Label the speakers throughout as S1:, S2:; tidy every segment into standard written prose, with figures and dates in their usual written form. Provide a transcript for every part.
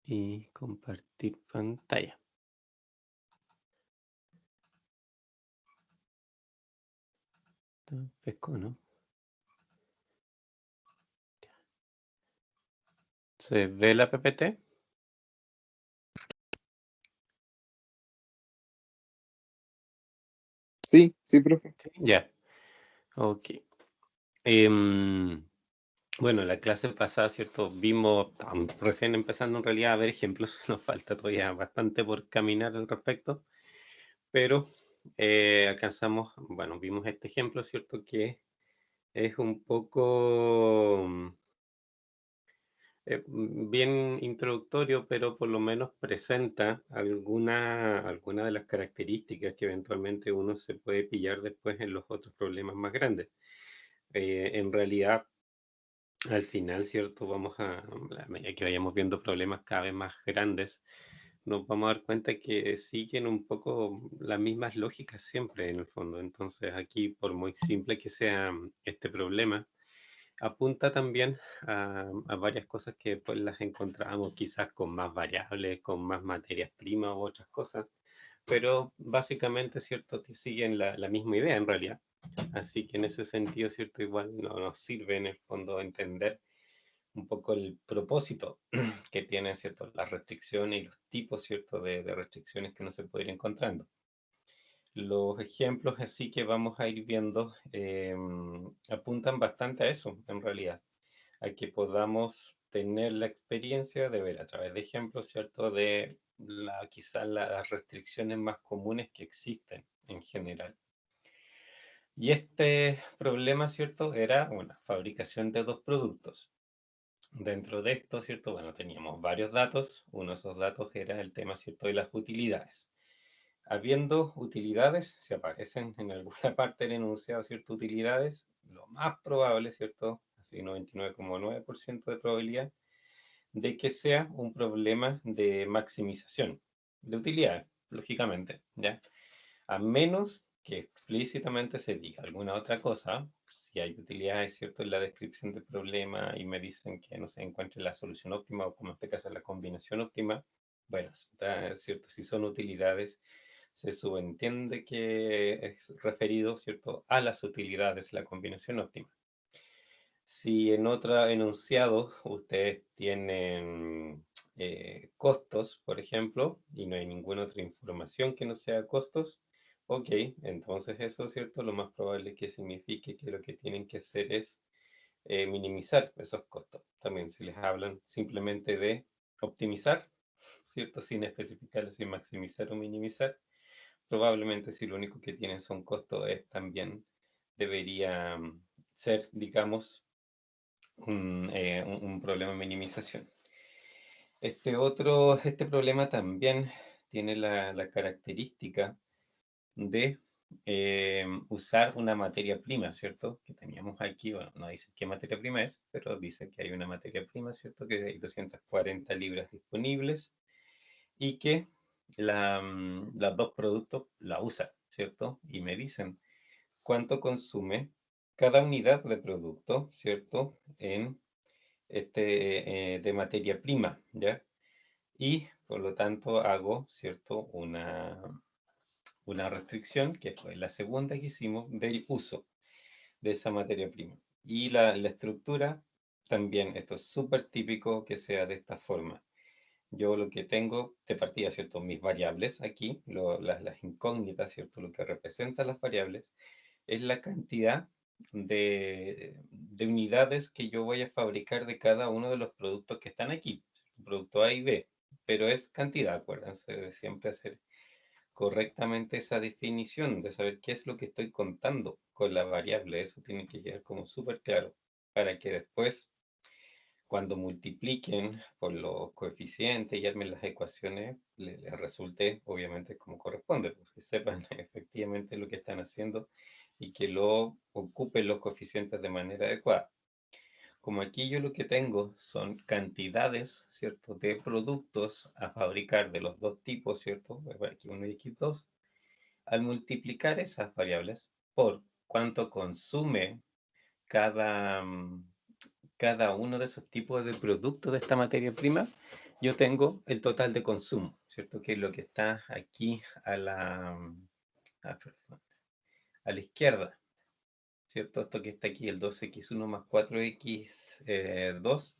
S1: y compartir pantalla. Pescó, ¿no? ¿Se ve la PPT?
S2: Sí, sí, profe.
S1: Sí, ya. Ok. Bueno, la clase pasada, ¿cierto? Vimos, recién empezando en realidad a ver ejemplos, nos falta todavía bastante por caminar al respecto, pero alcanzamos, bueno, vimos este ejemplo, ¿cierto? Que es un poco bien introductorio, pero por lo menos presenta alguna de las características que eventualmente uno se puede pillar después en los otros problemas más grandes. En realidad, al final, ¿cierto? A medida que vayamos viendo problemas cada vez más grandes, nos vamos a dar cuenta que siguen un poco las mismas lógicas siempre en el fondo. Entonces, aquí, por muy simple que sea este problema, apunta también a varias cosas que después las encontramos quizás con más variables, con más materias primas u otras cosas, pero básicamente, ¿cierto? Que siguen la misma idea en realidad. Así que en ese sentido, ¿cierto? Igual no nos sirve en el fondo entender un poco el propósito que tienen, ¿cierto? Las restricciones y los tipos, ¿cierto? De restricciones que uno se puede ir encontrando. Los ejemplos así que vamos a ir viendo apuntan bastante a eso, en realidad, a que podamos tener la experiencia de ver a través de ejemplos, ¿cierto? De quizás las restricciones más comunes que existen en general. Y este problema, ¿cierto? Era una fabricación de dos productos. Dentro de esto, ¿cierto? Bueno, teníamos varios datos. Uno de esos datos era el tema, ¿cierto? De las utilidades. Habiendo utilidades, si aparecen en alguna parte del enunciado, ¿cierto? Utilidades, lo más probable, ¿cierto? Así 99,9% de probabilidad de que sea un problema de maximización de utilidades, lógicamente, ¿ya? A menos que explícitamente se diga alguna otra cosa, si hay utilidades, ¿cierto? En la descripción del problema y me dicen que no se encuentre la solución óptima o como en este caso la combinación óptima, bueno, está, ¿cierto? Si son utilidades, se subentiende que es referido, ¿cierto? A las utilidades, la combinación óptima. Si en otro enunciado ustedes tienen costos, por ejemplo, y no hay ninguna otra información que no sea costos, ok, entonces eso, ¿cierto? Lo más probable es que signifique que lo que tienen que hacer es minimizar esos costos. También si les hablan simplemente de optimizar, ¿cierto? Sin especificar si maximizar o minimizar, probablemente si lo único que tienen son costos es también debería ser, digamos, un problema de minimización. Este problema también tiene la característica de usar una materia prima, ¿cierto? Que teníamos aquí, bueno, no dice qué materia prima es, pero dice que hay una materia prima, ¿cierto? Que hay 240 libras disponibles y que los dos productos la usan, ¿cierto? Y me dicen cuánto consume cada unidad de producto, ¿cierto? En de materia prima, ¿ya? Y por lo tanto hago, ¿cierto? Una restricción, que fue la segunda que hicimos, del uso de esa materia prima. Y la estructura también, esto es súper típico que sea de esta forma. Yo lo que tengo de partida, ¿cierto? Mis variables aquí, las incógnitas, ¿cierto? Lo que representan las variables es la cantidad de unidades que yo voy a fabricar de cada uno de los productos que están aquí. Producto A y B, pero es cantidad, acuérdense de siempre hacer correctamente esa definición, de saber qué es lo que estoy contando con la variable. Eso tiene que quedar como súper claro para que después cuando multipliquen por los coeficientes y armen las ecuaciones, les resulte obviamente como corresponde, pues que sepan efectivamente lo que están haciendo y que lo ocupen los coeficientes de manera adecuada. Como aquí yo lo que tengo son cantidades, ¿cierto?, de productos a fabricar de los dos tipos, ¿cierto?, X1 y X2, al multiplicar esas variables por cuánto consume cada, cada uno de esos tipos de productos de esta materia prima, Yo tengo el total de consumo, ¿cierto? Que es lo que está aquí perdón, a la izquierda, ¿cierto? Esto que está aquí, el 2x1 más 4x2,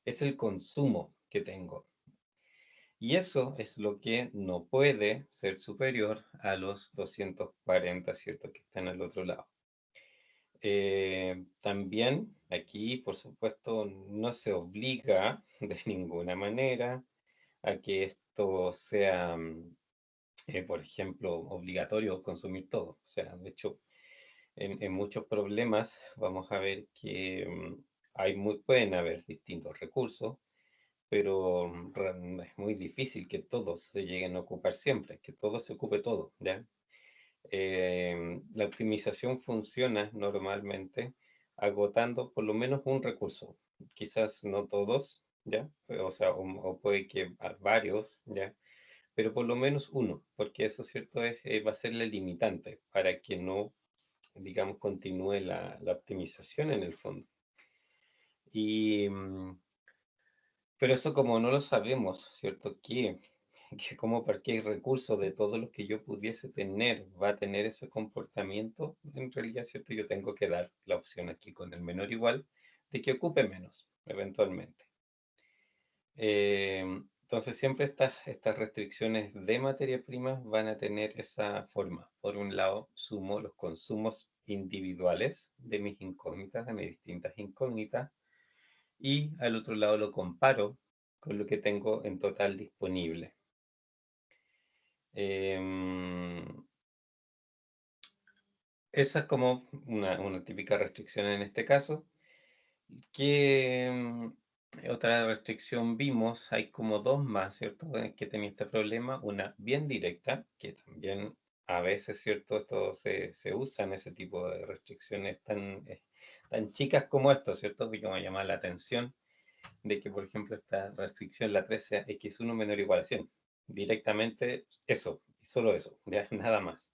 S1: es el consumo que tengo. Y eso es lo que no puede ser superior a los 240, ¿cierto? Que están al otro lado. También aquí, por supuesto, no se obliga de ninguna manera a que esto sea, por ejemplo, obligatorio consumir todo. O sea, de hecho, en muchos problemas vamos a ver que pueden haber distintos recursos, pero es muy difícil que todos se lleguen a ocupar siempre, que todo se ocupe todo, ¿ya? La optimización funciona normalmente agotando por lo menos un recurso, quizás no todos, ¿ya? O sea, o puede que varios, ¿ya? Pero por lo menos uno, porque eso, ¿cierto? Va a ser la limitante para que no, digamos, continúe la optimización en el fondo. Y, pero eso como no lo sabemos, ¿cierto? Que como cualquier recurso de todos los que yo pudiese tener va a tener ese comportamiento, en realidad, ¿cierto? Yo tengo que dar la opción aquí con el menor igual de que ocupe menos, eventualmente. Entonces siempre estas restricciones de materia prima van a tener esa forma. Por un lado, sumo los consumos individuales de mis incógnitas, de mis distintas incógnitas, y al otro lado lo comparo con lo que tengo en total disponible. Esa es como una típica restricción en este caso. ¿Qué otra restricción vimos? Hay como dos más, ¿cierto? Que tenía este problema. Una bien directa, que también a veces, ¿cierto? Esto se usan, ese tipo de restricciones tan chicas como esto, ¿cierto? Que me llama la atención de que, por ejemplo, esta restricción, la 13, x1 menor o igual a 100. Directamente eso, y solo eso, ya nada más.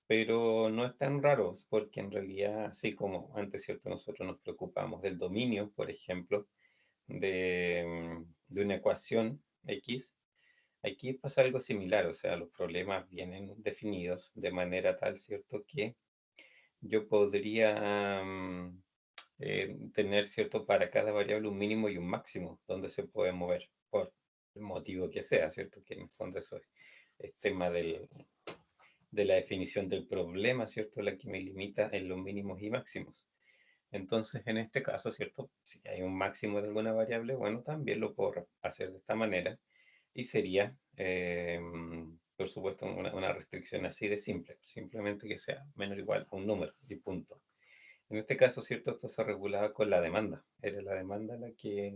S1: Pero no es tan raro, porque en realidad, así como antes, ¿cierto? Nosotros nos preocupamos del dominio, por ejemplo, de una ecuación X. Aquí pasa algo similar, o sea, los problemas vienen definidos de manera tal, ¿cierto? Que yo podría tener, ¿cierto? Para cada variable un mínimo y un máximo, donde se puede mover, por el motivo que sea, ¿cierto? Que en el fondo eso es tema de la definición del problema, ¿cierto? La que me limita en los mínimos y máximos. Entonces, en este caso, ¿cierto? Si hay un máximo de alguna variable, bueno, también lo puedo hacer de esta manera y sería, por supuesto, una restricción así de simple, simplemente que sea menor o igual a un número y punto. En este caso, ¿cierto? Esto se regulaba con la demanda. Era la demanda la que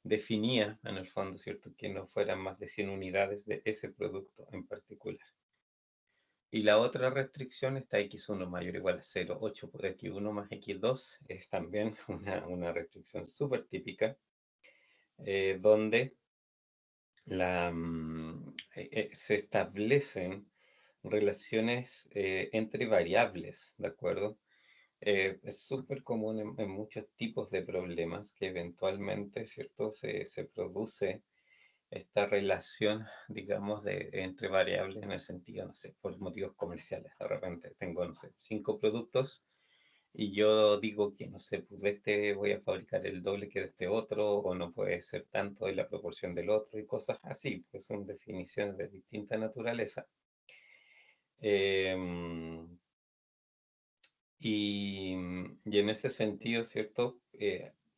S1: definía, en el fondo, ¿cierto? Que no fueran más de 100 unidades de ese producto en particular. Y la otra restricción está x1 mayor o igual a 0, 8 por x1 más x2. Es también una restricción súper típica, donde se establecen relaciones entre variables, ¿de acuerdo? Es súper común en muchos tipos de problemas que eventualmente, ¿cierto? Se produce esta relación, digamos, entre variables en el sentido, no sé, por motivos comerciales. De repente tengo, no sé, 5 productos y yo digo que, no sé, pues de este voy a fabricar el doble que de este otro, o no puede ser tanto en la proporción del otro y cosas así, porque son definiciones de distinta naturaleza. Em, y en ese sentido, ¿cierto?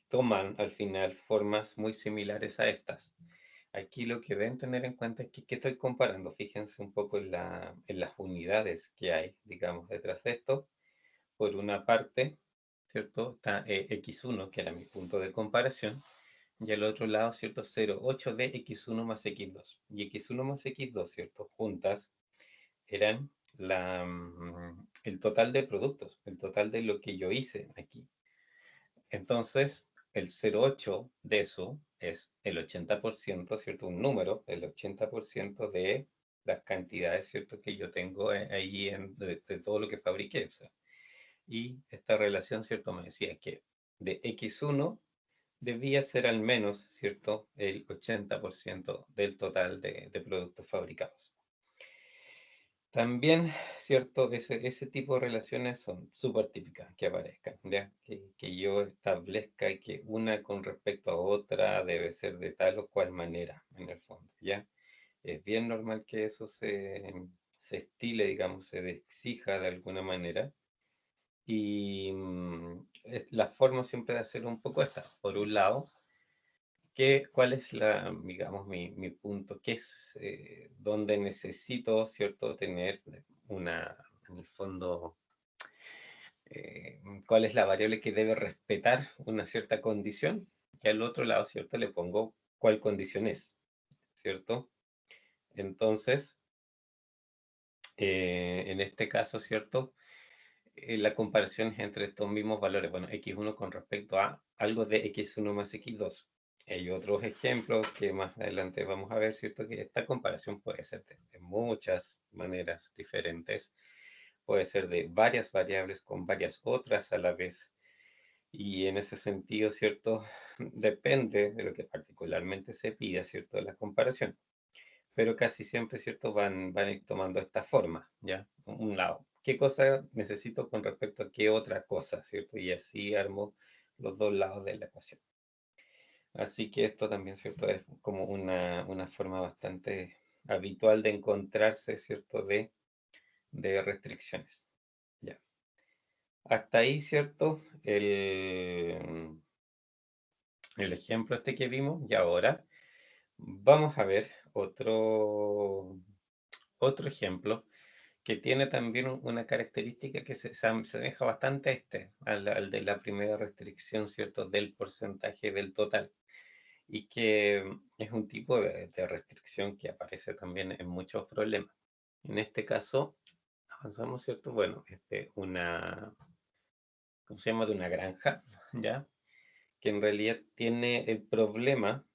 S1: Toman al final formas muy similares a estas. Aquí lo que deben tener en cuenta es que estoy comparando. Fíjense un poco en las unidades que hay, digamos, detrás de esto. Por una parte, ¿cierto? Está x1, que era mi punto de comparación, y al otro lado, ¿cierto? 0,8 de x1 más x2. Y x1 más x2, ¿cierto? Juntas eran el total de productos, el total de lo que yo hice aquí. Entonces, el 0,8 de eso es el 80%, ¿cierto? Un número, el 80% de las cantidades, ¿cierto? Que yo tengo ahí de todo lo que fabriqué. O sea. Y esta relación, ¿cierto? Me decía que de x1 debía ser al menos, ¿cierto?, el 80% del total de productos fabricados. También, ¿cierto? Ese tipo de relaciones son súper típicas que aparezcan, ¿ya? Que yo establezca que una con respecto a otra debe ser de tal o cual manera, en el fondo, ¿ya? Es bien normal que eso se estile, digamos, se exija de alguna manera. Y la forma siempre de hacerlo un poco esta. Por un lado, ¿cuál es digamos, mi punto? ¿Qué es donde necesito, cierto, tener en el fondo, cuál es la variable que debe respetar una cierta condición? Y al otro lado, cierto, le pongo cuál condición es, ¿cierto? Entonces, en este caso, ¿cierto? La comparación es entre estos mismos valores. Bueno, x1 con respecto a algo de x1 más x2. Hay otros ejemplos que más adelante vamos a ver, ¿cierto? Que esta comparación puede ser de muchas maneras diferentes. Puede ser de varias variables con varias otras a la vez. Y en ese sentido, ¿cierto? Depende de lo que particularmente se pida, ¿cierto? La comparación. Pero casi siempre, ¿cierto? Van a ir tomando esta forma, ¿ya? Un lado. ¿Qué cosa necesito con respecto a qué otra cosa, ¿cierto? Y así armo los dos lados de la ecuación. Así que esto también, ¿cierto? Es como una forma bastante habitual de encontrarse, ¿cierto? De restricciones. Ya. Hasta ahí, ¿cierto? El ejemplo este que vimos. Y ahora vamos a ver otro ejemplo que tiene también una característica que se asemeja bastante a al de la primera restricción, ¿cierto? Del porcentaje del total. Y que es un tipo de restricción que aparece también en muchos problemas. En este caso, avanzamos, ¿cierto? Bueno, ¿cómo se llama? De una granja, ¿ya? Que en realidad tiene el problema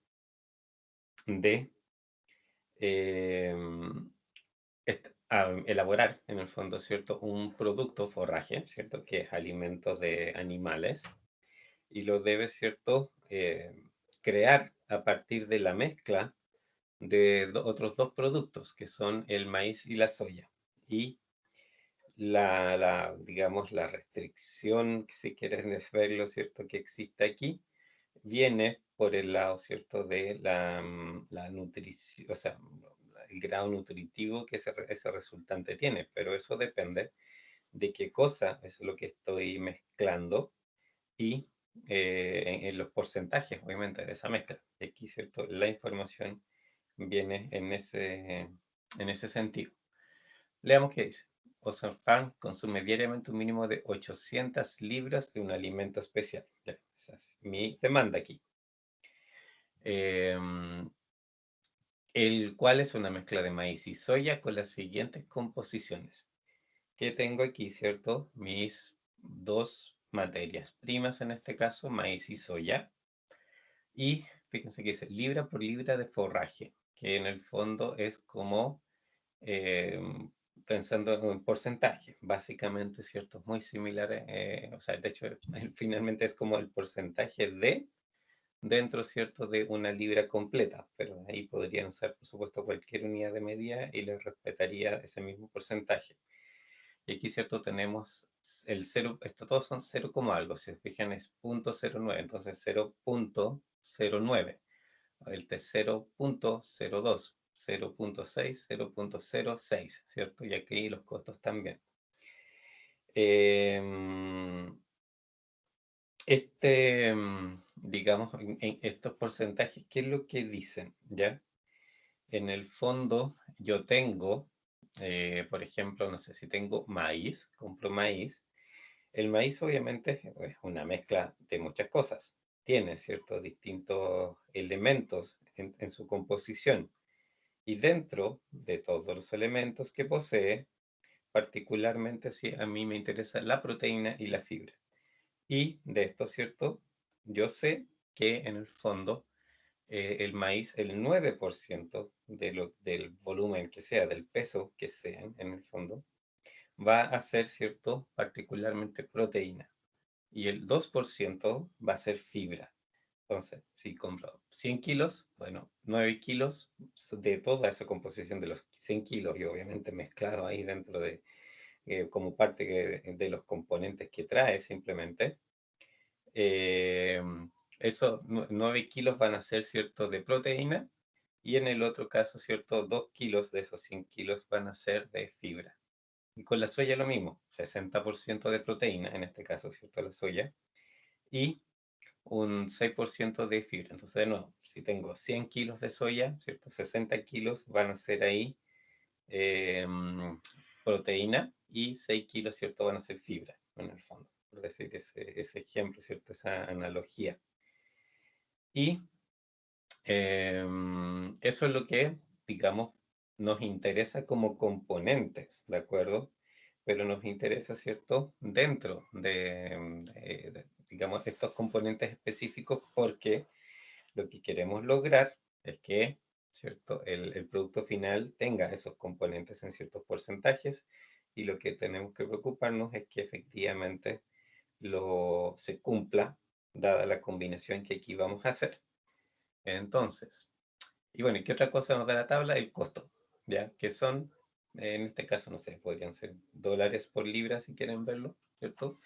S1: de em, elaborar, en el fondo, ¿cierto? Un producto forraje, ¿cierto? Que es alimento de animales y lo debe, ¿cierto? Crear a partir de la mezcla de otros dos productos, que son el maíz y la soya. Y digamos, la restricción, si quieres verlo, ¿cierto? Que existe aquí, viene por el lado, ¿cierto? De la nutrición, o sea, el grado nutritivo que ese resultante tiene, pero eso depende de qué cosa es lo que estoy mezclando y en los porcentajes, obviamente, de esa mezcla. Aquí, ¿cierto? La información viene en ese sentido. Leamos qué dice. Ocean Farm consume diariamente un mínimo de 800 libras de un alimento especial. Ya, esa es mi demanda aquí. El cual es una mezcla de maíz y soya con las siguientes composiciones. Que tengo aquí, ¿cierto? Mis dos materias primas, en este caso, maíz y soya. Y fíjense que dice libra por libra de forraje, que en el fondo es como eh, pensando en un porcentaje, básicamente, ¿cierto? Muy similar, o sea, de hecho, finalmente es como el porcentaje dentro, ¿cierto?, de una libra completa, pero ahí podrían usar, por supuesto, cualquier unidad de medida y les respetaría ese mismo porcentaje. Y aquí, ¿cierto? Tenemos el 0, esto todos son 0, algo, si se fijan es 0.09, entonces 0.09, el T 0.02, 0.6, 0.06, ¿cierto? Y aquí los costos también. Digamos, en estos porcentajes, ¿qué es lo que dicen? ¿Ya? En el fondo, yo tengo, por ejemplo, no sé, si tengo maíz, compro maíz. El maíz obviamente es una mezcla de muchas cosas. Tiene, ¿cierto?, distintos elementos en su composición. Y dentro de todos los elementos que posee, particularmente si a mí me interesa la proteína y la fibra. Y de esto, ¿cierto? Yo sé que en el fondo el maíz, el 9% del volumen que sea, del peso que sea en el fondo, va a ser, ¿cierto? Particularmente proteína. Y el 2% va a ser fibra. Entonces, si compro 100 kilos, bueno, 9 kilos de toda esa composición de los 100 kilos y obviamente mezclado ahí dentro de, como parte de los componentes que trae simplemente, eh, esos 9 kilos van a ser, ¿cierto?, de proteína y en el otro caso, ¿cierto?, 2 kilos de esos 100 kilos van a ser de fibra. Y con la soya lo mismo, 60% de proteína, en este caso, ¿cierto?, la soya, y un 6% de fibra. Entonces, de nuevo, si tengo 100 kilos de soya, ¿cierto?, 60 kilos van a ser ahí eh, proteína y 6 kilos, ¿cierto?, van a ser fibra, en el fondo, por decir ese ejemplo, ¿cierto?, esa analogía. Y eso es lo que, digamos, nos interesa como componentes, ¿de acuerdo? Pero nos interesa, ¿cierto?, dentro digamos, estos componentes específicos porque lo que queremos lograr es que, ¿cierto?, el producto final tenga esos componentes en ciertos porcentajes y lo que tenemos que preocuparnos es que efectivamente se cumpla, dada la combinación que aquí vamos a hacer. Entonces, y bueno, ¿y qué otra cosa nos da la tabla? El costo, ¿ya? Que son, en este caso, no sé, podrían ser dólares por libra si quieren verlo, ¿cierto?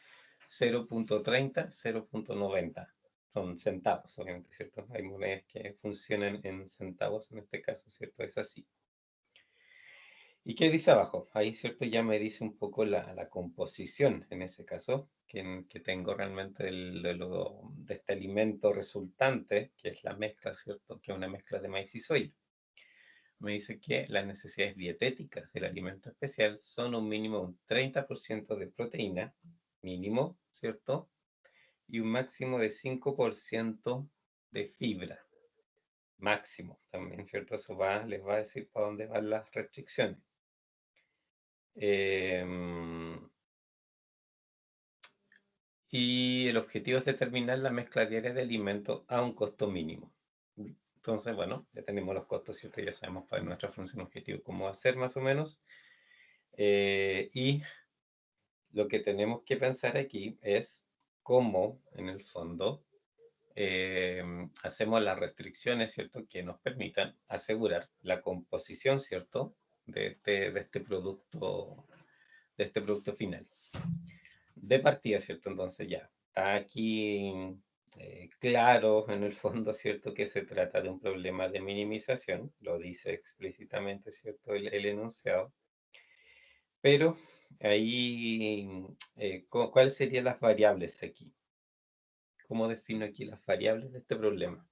S1: 0.30, 0.90. Son centavos, obviamente, ¿cierto? Hay monedas que funcionan en centavos, en este caso, ¿cierto? Es así. ¿Y qué dice abajo? Ahí, ¿cierto? Ya me dice un poco la composición, en ese caso, que tengo realmente de este alimento resultante, que es la mezcla, ¿cierto? Que es una mezcla de maíz y soya. Me dice que las necesidades dietéticas del alimento especial son un mínimo de un 30% de proteína, mínimo, ¿cierto? Y un máximo de 5% de fibra, máximo también, ¿cierto? Eso les va a decir para dónde van las restricciones. Y el objetivo es determinar la mezcla diaria de alimentos a un costo mínimo. Entonces, bueno, ya tenemos los costos, ¿cierto? Ya sabemos para nuestra función objetivo cómo va a ser más o menos. Y lo que tenemos que pensar aquí es cómo, en el fondo, hacemos las restricciones, ¿cierto?, que nos permitan asegurar la composición, ¿cierto?, de este producto final. De partida, ¿cierto? Entonces ya está aquí claro, en el fondo, ¿cierto?, que se trata de un problema de minimización, lo dice explícitamente, ¿cierto?, el enunciado. Pero ahí, ¿cuáles serían las variables aquí? ¿Cómo defino aquí las variables de este problema?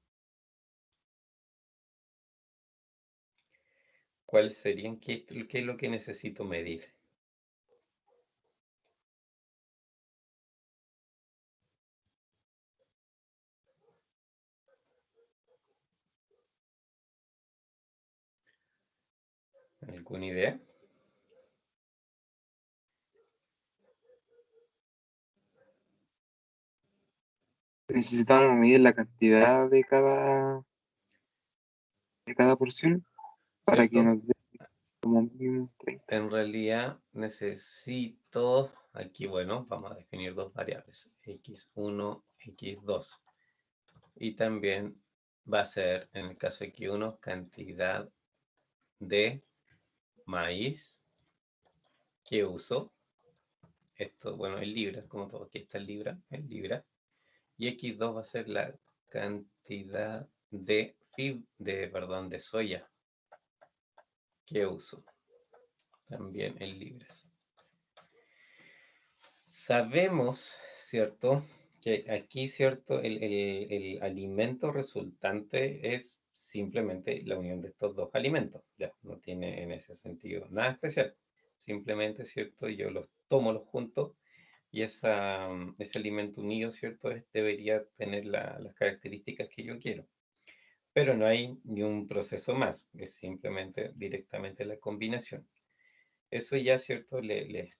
S1: ¿Cuáles serían? ¿Qué es lo que necesito medir? ¿Alguna idea?
S2: Necesitamos medir la cantidad de cada porción para que
S1: ¿Cierto?
S2: nos dé como mínimo 30.
S1: En realidad necesito, aquí bueno, vamos a definir dos variables, x1, x2. Y también va a ser, en el caso de x1, cantidad de maíz que uso. Esto, bueno, en libras, como todo, aquí está en libra. Y x2 va a ser la cantidad de soya que uso, también en libras. Sabemos, ¿cierto?, que aquí, ¿cierto?, el alimento resultante es simplemente la unión de estos dos alimentos. Ya, no tiene en ese sentido nada especial. Simplemente, ¿cierto?, yo los tomo los juntos y ese alimento unido, ¿cierto?, debería tener las características que yo quiero. Pero no hay ni un proceso más, es simplemente directamente la combinación. Eso ya, ¿cierto?, les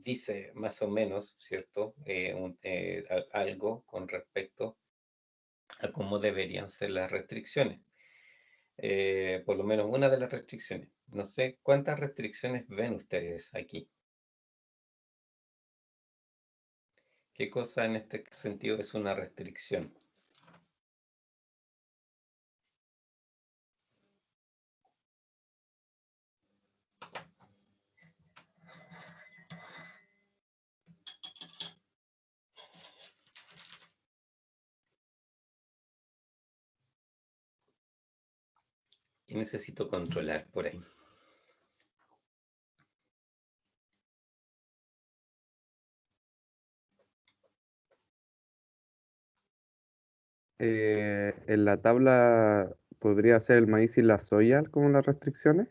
S1: dice más o menos, ¿cierto?, algo con respecto a cómo deberían ser las restricciones. Por lo menos una de las restricciones. No sé cuántas restricciones ven ustedes aquí. ¿Qué cosa en este sentido es una restricción? ¿Qué necesito controlar por ahí?
S3: En la tabla podría ser el maíz y la soya como las restricciones.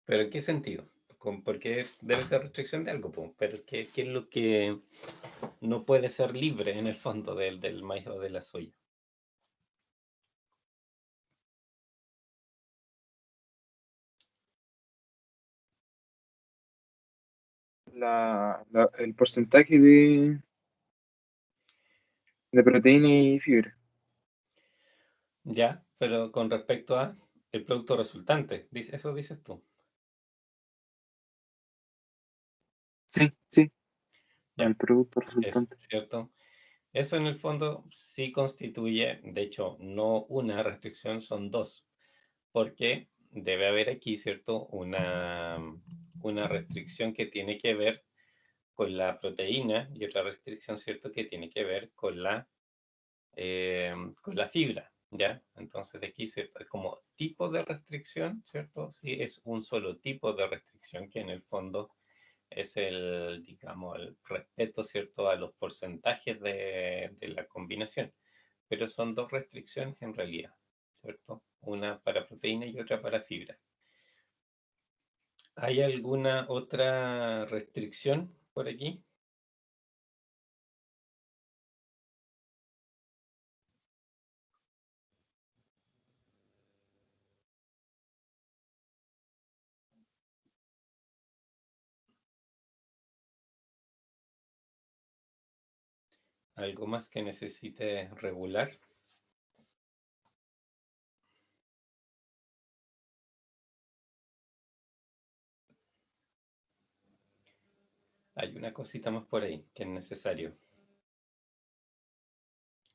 S1: ¿Pero en qué sentido? Porque debe ser restricción de algo, po. Pero ¿qué es lo que no puede ser libre en el fondo del maíz o de la soya?
S2: El porcentaje de proteína y fibra.
S1: Ya, pero con respecto a el producto resultante, eso dices tú.
S2: Sí, sí,
S1: Ya,
S2: el producto
S1: es
S2: resultante.
S1: cierto. Eso en el fondo sí constituye, de hecho, no una restricción, son dos, porque debe haber aquí, ¿cierto? Una restricción que tiene que ver con la proteína y otra restricción, ¿cierto? Que tiene que ver con la fibra, ¿ya? Entonces de aquí, ¿cierto? Como tipo de restricción, ¿cierto? Sí, es un solo tipo de restricción que en el fondo es digamos, el respeto, ¿cierto? A los porcentajes de la combinación. Pero son dos restricciones en realidad, ¿cierto? Una para proteína y otra para fibra. ¿Hay alguna otra restricción por aquí? ¿Algo más que necesite regular? Hay una cosita más por ahí que es necesario.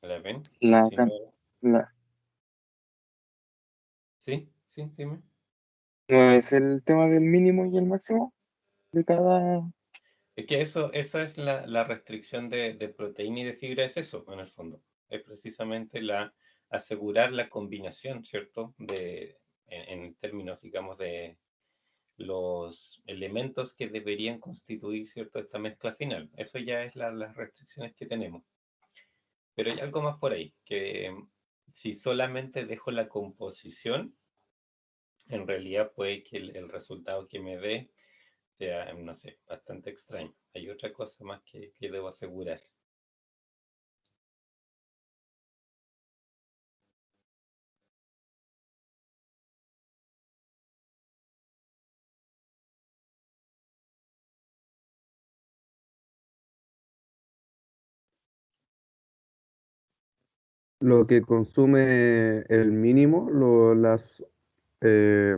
S1: ¿La ven? Y
S2: La,
S1: si no,
S2: can- la-
S1: sí, sí, dime.
S2: ¿No es el tema del mínimo y el máximo de cada?
S1: Es que esa es la restricción de proteína y de fibra, es eso, en el fondo. Es precisamente asegurar la combinación, ¿cierto? En términos, digamos, de los elementos que deberían constituir, ¿cierto? Esta mezcla final. Eso ya es las restricciones que tenemos. Pero hay algo más por ahí, que si solamente dejo la composición, en realidad puede que el resultado que me dé sea, no sé, bastante extraño. Hay otra cosa más que debo asegurar.
S3: Lo que consume el mínimo, las eh,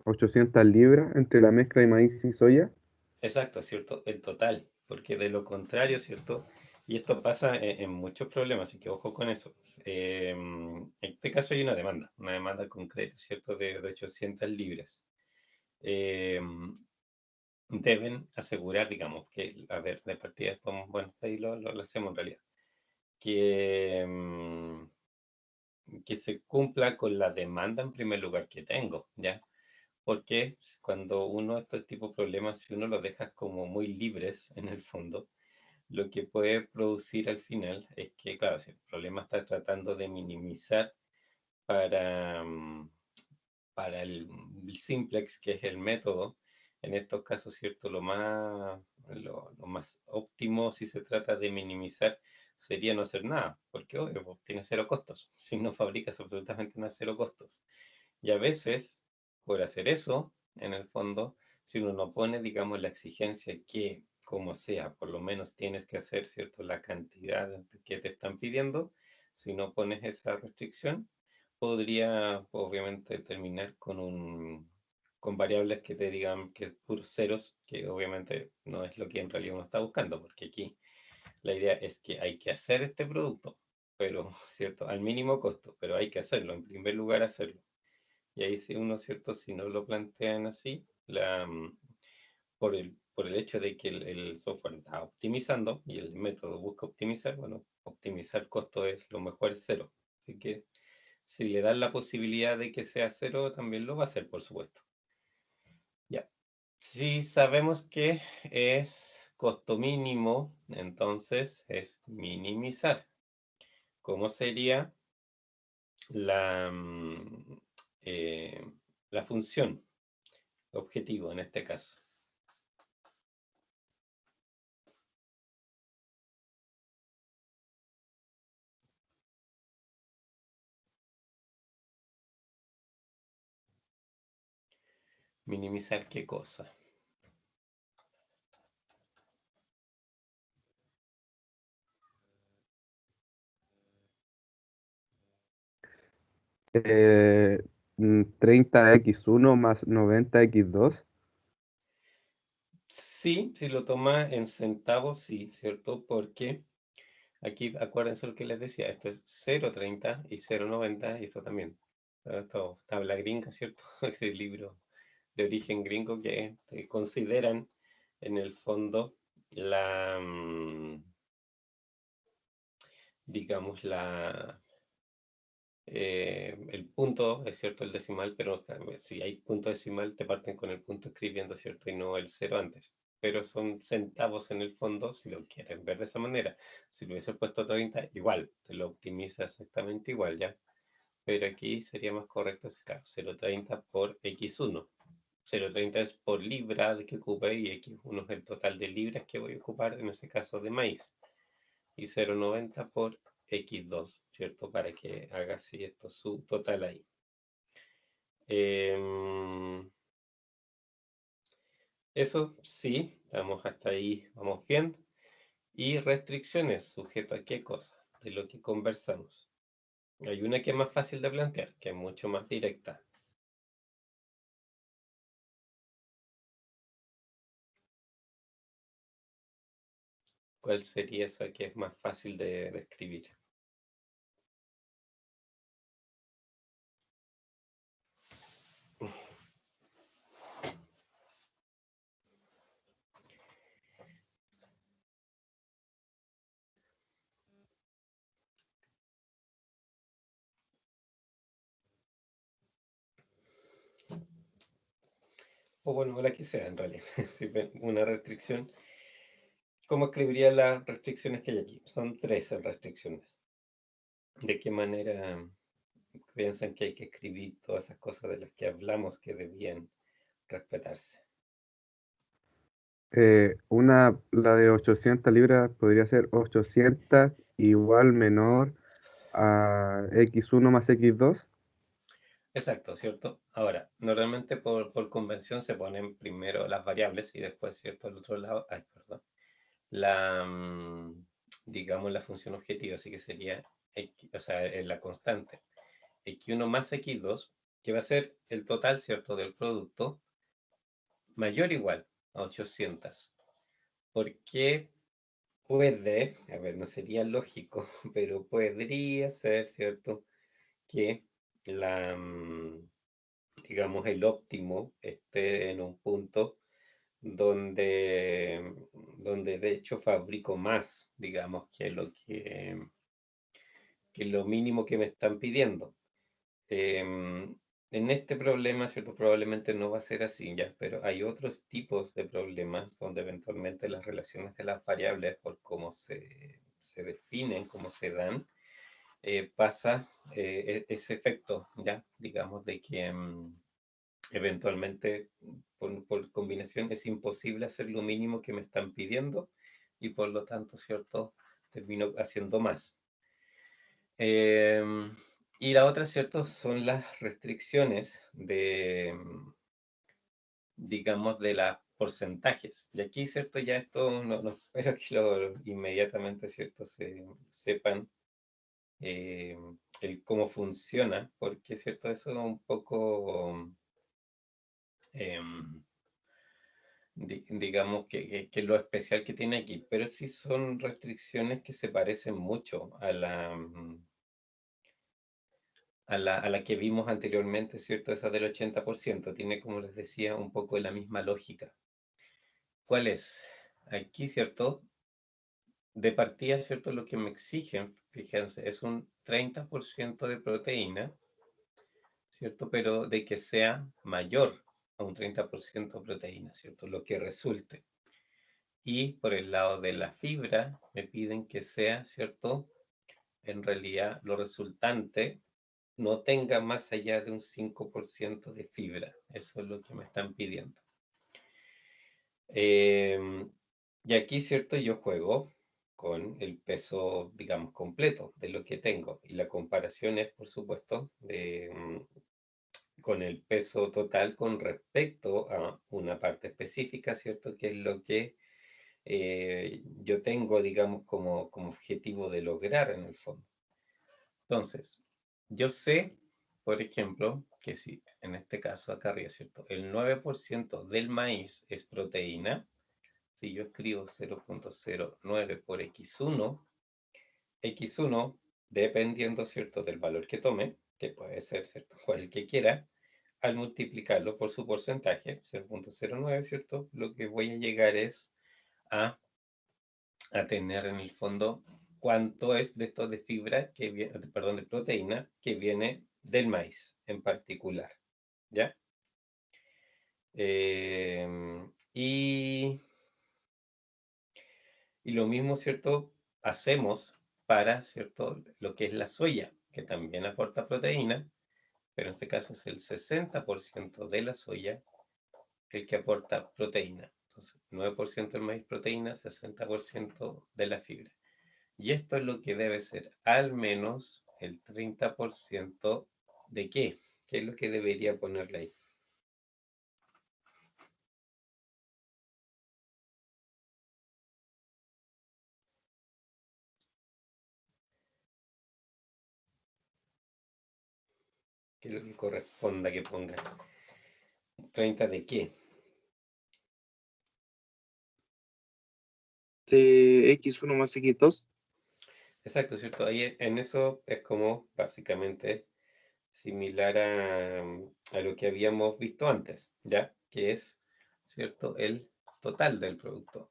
S3: 800 libras entre la mezcla de maíz y soya.
S1: Exacto, ¿cierto? El total, porque de lo contrario, ¿cierto? Y esto pasa en muchos problemas, así que ojo con eso. En este caso hay una demanda concreta, ¿cierto? De 800 libras. Eh, Deben asegurar, digamos, que, a ver, de partida, bueno, ahí lo hacemos en realidad, que, que se cumpla con la demanda en primer lugar que tengo, ¿ya? Porque cuando uno, este tipo de problemas, si uno los deja como muy libres en el fondo, lo que puede producir al final es que, claro, si el problema está tratando de minimizar para, para el simplex, que es el método, en estos casos, ¿cierto? Lo más óptimo si se trata de minimizar sería no hacer nada, porque obvio, pues, tiene cero costos. Si no fabricas absolutamente nada, cero costos. Y a veces, por hacer eso, en el fondo, si uno no pone, digamos, la exigencia que, como sea, por lo menos tienes que hacer, ¿cierto? La cantidad que te están pidiendo, si no pones esa restricción, podría, obviamente, terminar con variables que te digan que es puros ceros, que obviamente no es lo que en realidad uno está buscando, porque aquí La idea es que hay que hacer este producto, pero, ¿cierto? Al mínimo costo, pero hay que hacerlo, en primer lugar hacerlo. Y ahí si uno, ¿cierto? Si no lo plantean así, por el hecho de que el software está optimizando y el método busca optimizar, bueno, optimizar costo es lo mejor es cero. Así que si le dan la posibilidad de que sea cero, también lo va a hacer, por supuesto. Ya. Si sabemos que es costo mínimo, entonces es minimizar. ¿Cómo sería la, eh, la función objetivo en este caso? ¿Minimizar qué cosa?
S3: Eh, 30x1 más 90x2.
S1: Sí, si lo toma en centavos, sí, ¿cierto? Porque aquí acuérdense lo que les decía, esto es 0,30 y 0,90 y esto también. Esto tabla gringa, ¿cierto? Este libro de origen gringo que consideran en el fondo la, digamos, el punto, es cierto, el decimal, pero si hay punto decimal te parten con el punto escribiendo, ¿cierto? Y no el cero antes. Pero son centavos en el fondo, si lo quieren ver de esa manera. Si lo hubiese puesto 30, igual, te lo optimiza exactamente igual, ¿ya? Pero aquí sería más correcto, claro, 0,30 por x1. 0,30 es por libra de que ocupe y x1 es el total de libras que voy a ocupar, en ese caso de maíz. Y 0,90 por x2, ¿cierto? Para que haga así esto su total ahí. Eso sí, estamos hasta ahí, vamos bien. Y restricciones, sujeto a qué cosa, de lo que conversamos. Hay una que es más fácil de plantear, que es mucho más directa. ¿Cuál sería esa que es más fácil de escribir? O bueno, la que sea en realidad. Si ven una restricción, ¿cómo escribiría las restricciones que hay aquí? Son 13 restricciones. ¿De qué manera piensan que hay que escribir todas esas cosas de las que hablamos que debían respetarse?
S3: La de 800 libras podría ser 800 igual menor a x1 más x2.
S1: Exacto, ¿cierto? Ahora, normalmente por convención se ponen primero las variables y después, ¿cierto? Al otro lado, ay, perdón, la, digamos, la función objetiva, así que sería, o sea, la constante, x1 más x2, que va a ser el total, ¿cierto? Del producto, mayor o igual a 800. Porque puede, a ver, no sería lógico, pero podría ser, ¿cierto? Que la, digamos, el óptimo esté en un punto donde de hecho fabrico más, digamos, que lo mínimo que me están pidiendo. En este problema, ¿cierto? Probablemente no va a ser así ya, pero hay otros tipos de problemas donde eventualmente las relaciones de las variables, por cómo se definen, cómo se dan, pasa ese efecto, ya, digamos, de que eventualmente por combinación es imposible hacer lo mínimo que me están pidiendo y por lo tanto, ¿cierto? Termino haciendo más. Y la otra, ¿cierto? Son las restricciones de, digamos, de los porcentajes. Y aquí, ¿cierto? Ya esto no espero que lo inmediatamente, ¿cierto? Sepan eh, el cómo funciona, porque, ¿cierto? Eso es un poco... em, digamos que lo especial que tiene aquí, pero sí son restricciones que se parecen mucho a la que vimos anteriormente, ¿cierto? Esa del 80%, tiene, como les decía, un poco la misma lógica. ¿Cuál es? Aquí, ¿cierto? De partida, ¿cierto? Lo que me exigen, fíjense, es un 30% de proteína, ¿cierto? Pero de que sea mayor a un 30% de proteína, ¿cierto? Lo que resulte. Y por el lado de la fibra, me piden que sea, ¿cierto? En realidad, lo resultante no tenga más allá de un 5% de fibra. Eso es lo que me están pidiendo. Y aquí, ¿cierto? Yo juego con el peso, digamos, completo de lo que tengo. Y la comparación es, por supuesto, con el peso total con respecto a una parte específica, ¿cierto? Que es lo que yo tengo, digamos, como objetivo de lograr en el fondo. Entonces, yo sé, por ejemplo, que si en este caso acá arriba, ¿cierto? El 9% del maíz es proteína. Si yo escribo 0.09 por x1, x1, dependiendo, ¿cierto?, del valor que tome, que puede ser, ¿cierto?, cual que quiera, al multiplicarlo por su porcentaje, 0.09, ¿cierto?, lo que voy a llegar es a, tener en el fondo cuánto es de esto de fibra, que viene, perdón, de proteína, que viene del maíz en particular, ¿ya? Y lo mismo, ¿cierto? Hacemos para, ¿cierto? Lo que es la soya, que también aporta proteína, pero en este caso es el 60% de la soya el que aporta proteína. Entonces, 9% del maíz proteína, 60% de la fibra. Y esto es lo que debe ser al menos el 30% de qué. ¿Qué es lo que debería ponerle ahí? ¿Qué es lo que corresponda que ponga? ¿30 de qué?
S2: De X1 más X2.
S1: Exacto, ¿cierto? Ahí en eso es como básicamente similar a lo que habíamos visto antes, ¿ya? Que es, ¿cierto? El total del producto.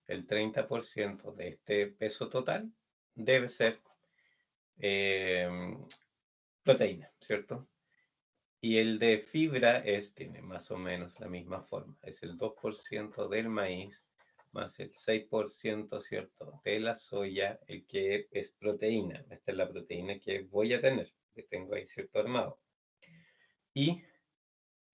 S1: El 30% de este peso total debe ser proteína, ¿cierto? Y el de fibra tiene más o menos la misma forma. Es el 2% del maíz más el 6%, ¿cierto?, de la soya, el que es proteína. Esta es la proteína que voy a tener, que tengo ahí, ¿cierto?, armado. Y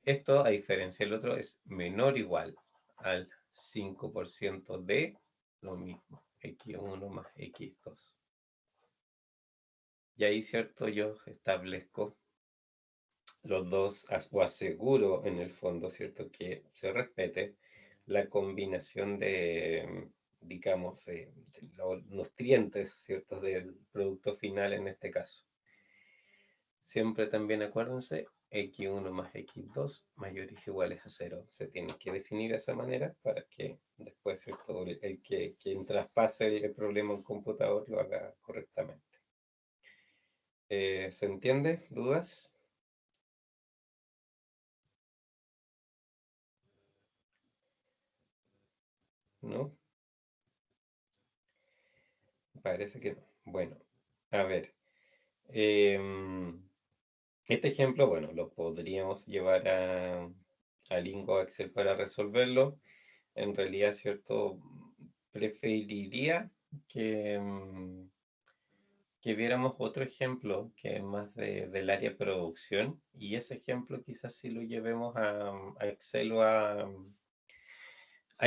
S1: esto, a diferencia del otro, es menor o igual al 5% de lo mismo, X1 más X2. Y ahí, ¿cierto?, yo establezco los dos, o aseguro en el fondo, ¿cierto?, que se respete la combinación de, digamos, de los nutrientes, ¿cierto?, del producto final en este caso. Siempre también acuérdense, X1 más X2 mayores o iguales a 0. Se tiene que definir de esa manera para que después, ¿cierto?, el que quien traspase el problema a un computador lo haga correctamente. ¿Se entiende? ¿Dudas? ¿No? Parece que no. Bueno, a ver. Este ejemplo, bueno, lo podríamos llevar a Lingo Excel para resolverlo. En realidad, ¿cierto? Preferiría que viéramos otro ejemplo que es más del área de producción, y ese ejemplo quizás si lo llevemos a Excel o a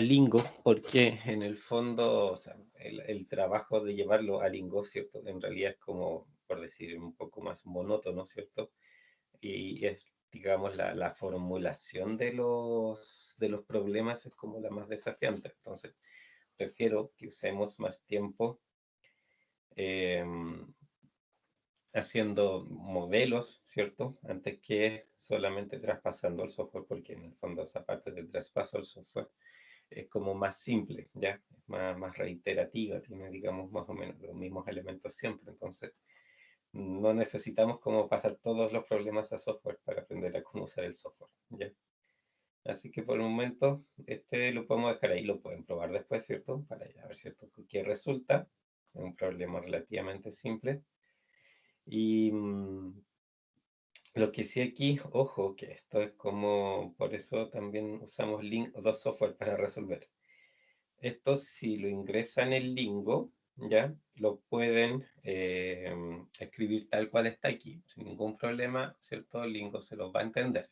S1: Lingo, porque en el fondo, o sea, el trabajo de llevarlo a Lingo, ¿cierto? En realidad es como, por decir, un poco más monótono, ¿cierto? Y es, digamos, la formulación de los problemas es como la más desafiante. Entonces, prefiero que usemos más tiempo haciendo modelos, ¿cierto? Antes que solamente traspasando el software, porque en el fondo esa parte del traspaso al software es como más simple, ¿ya? Es más reiterativa, tiene, digamos, más o menos los mismos elementos siempre. Entonces, no necesitamos como pasar todos los problemas a software para aprender a cómo usar el software, ¿ya? Así que por el momento, este lo podemos dejar ahí, lo pueden probar después, ¿cierto? Para ya ver, ¿cierto? ¿Qué resulta? Es un problema relativamente simple. Y lo que sí aquí, ojo, que esto es como, por eso también usamos dos software para resolver. Esto si lo ingresan en Lingo, ¿ya? Lo pueden escribir tal cual está aquí, sin ningún problema, ¿cierto? Lingo se los va a entender,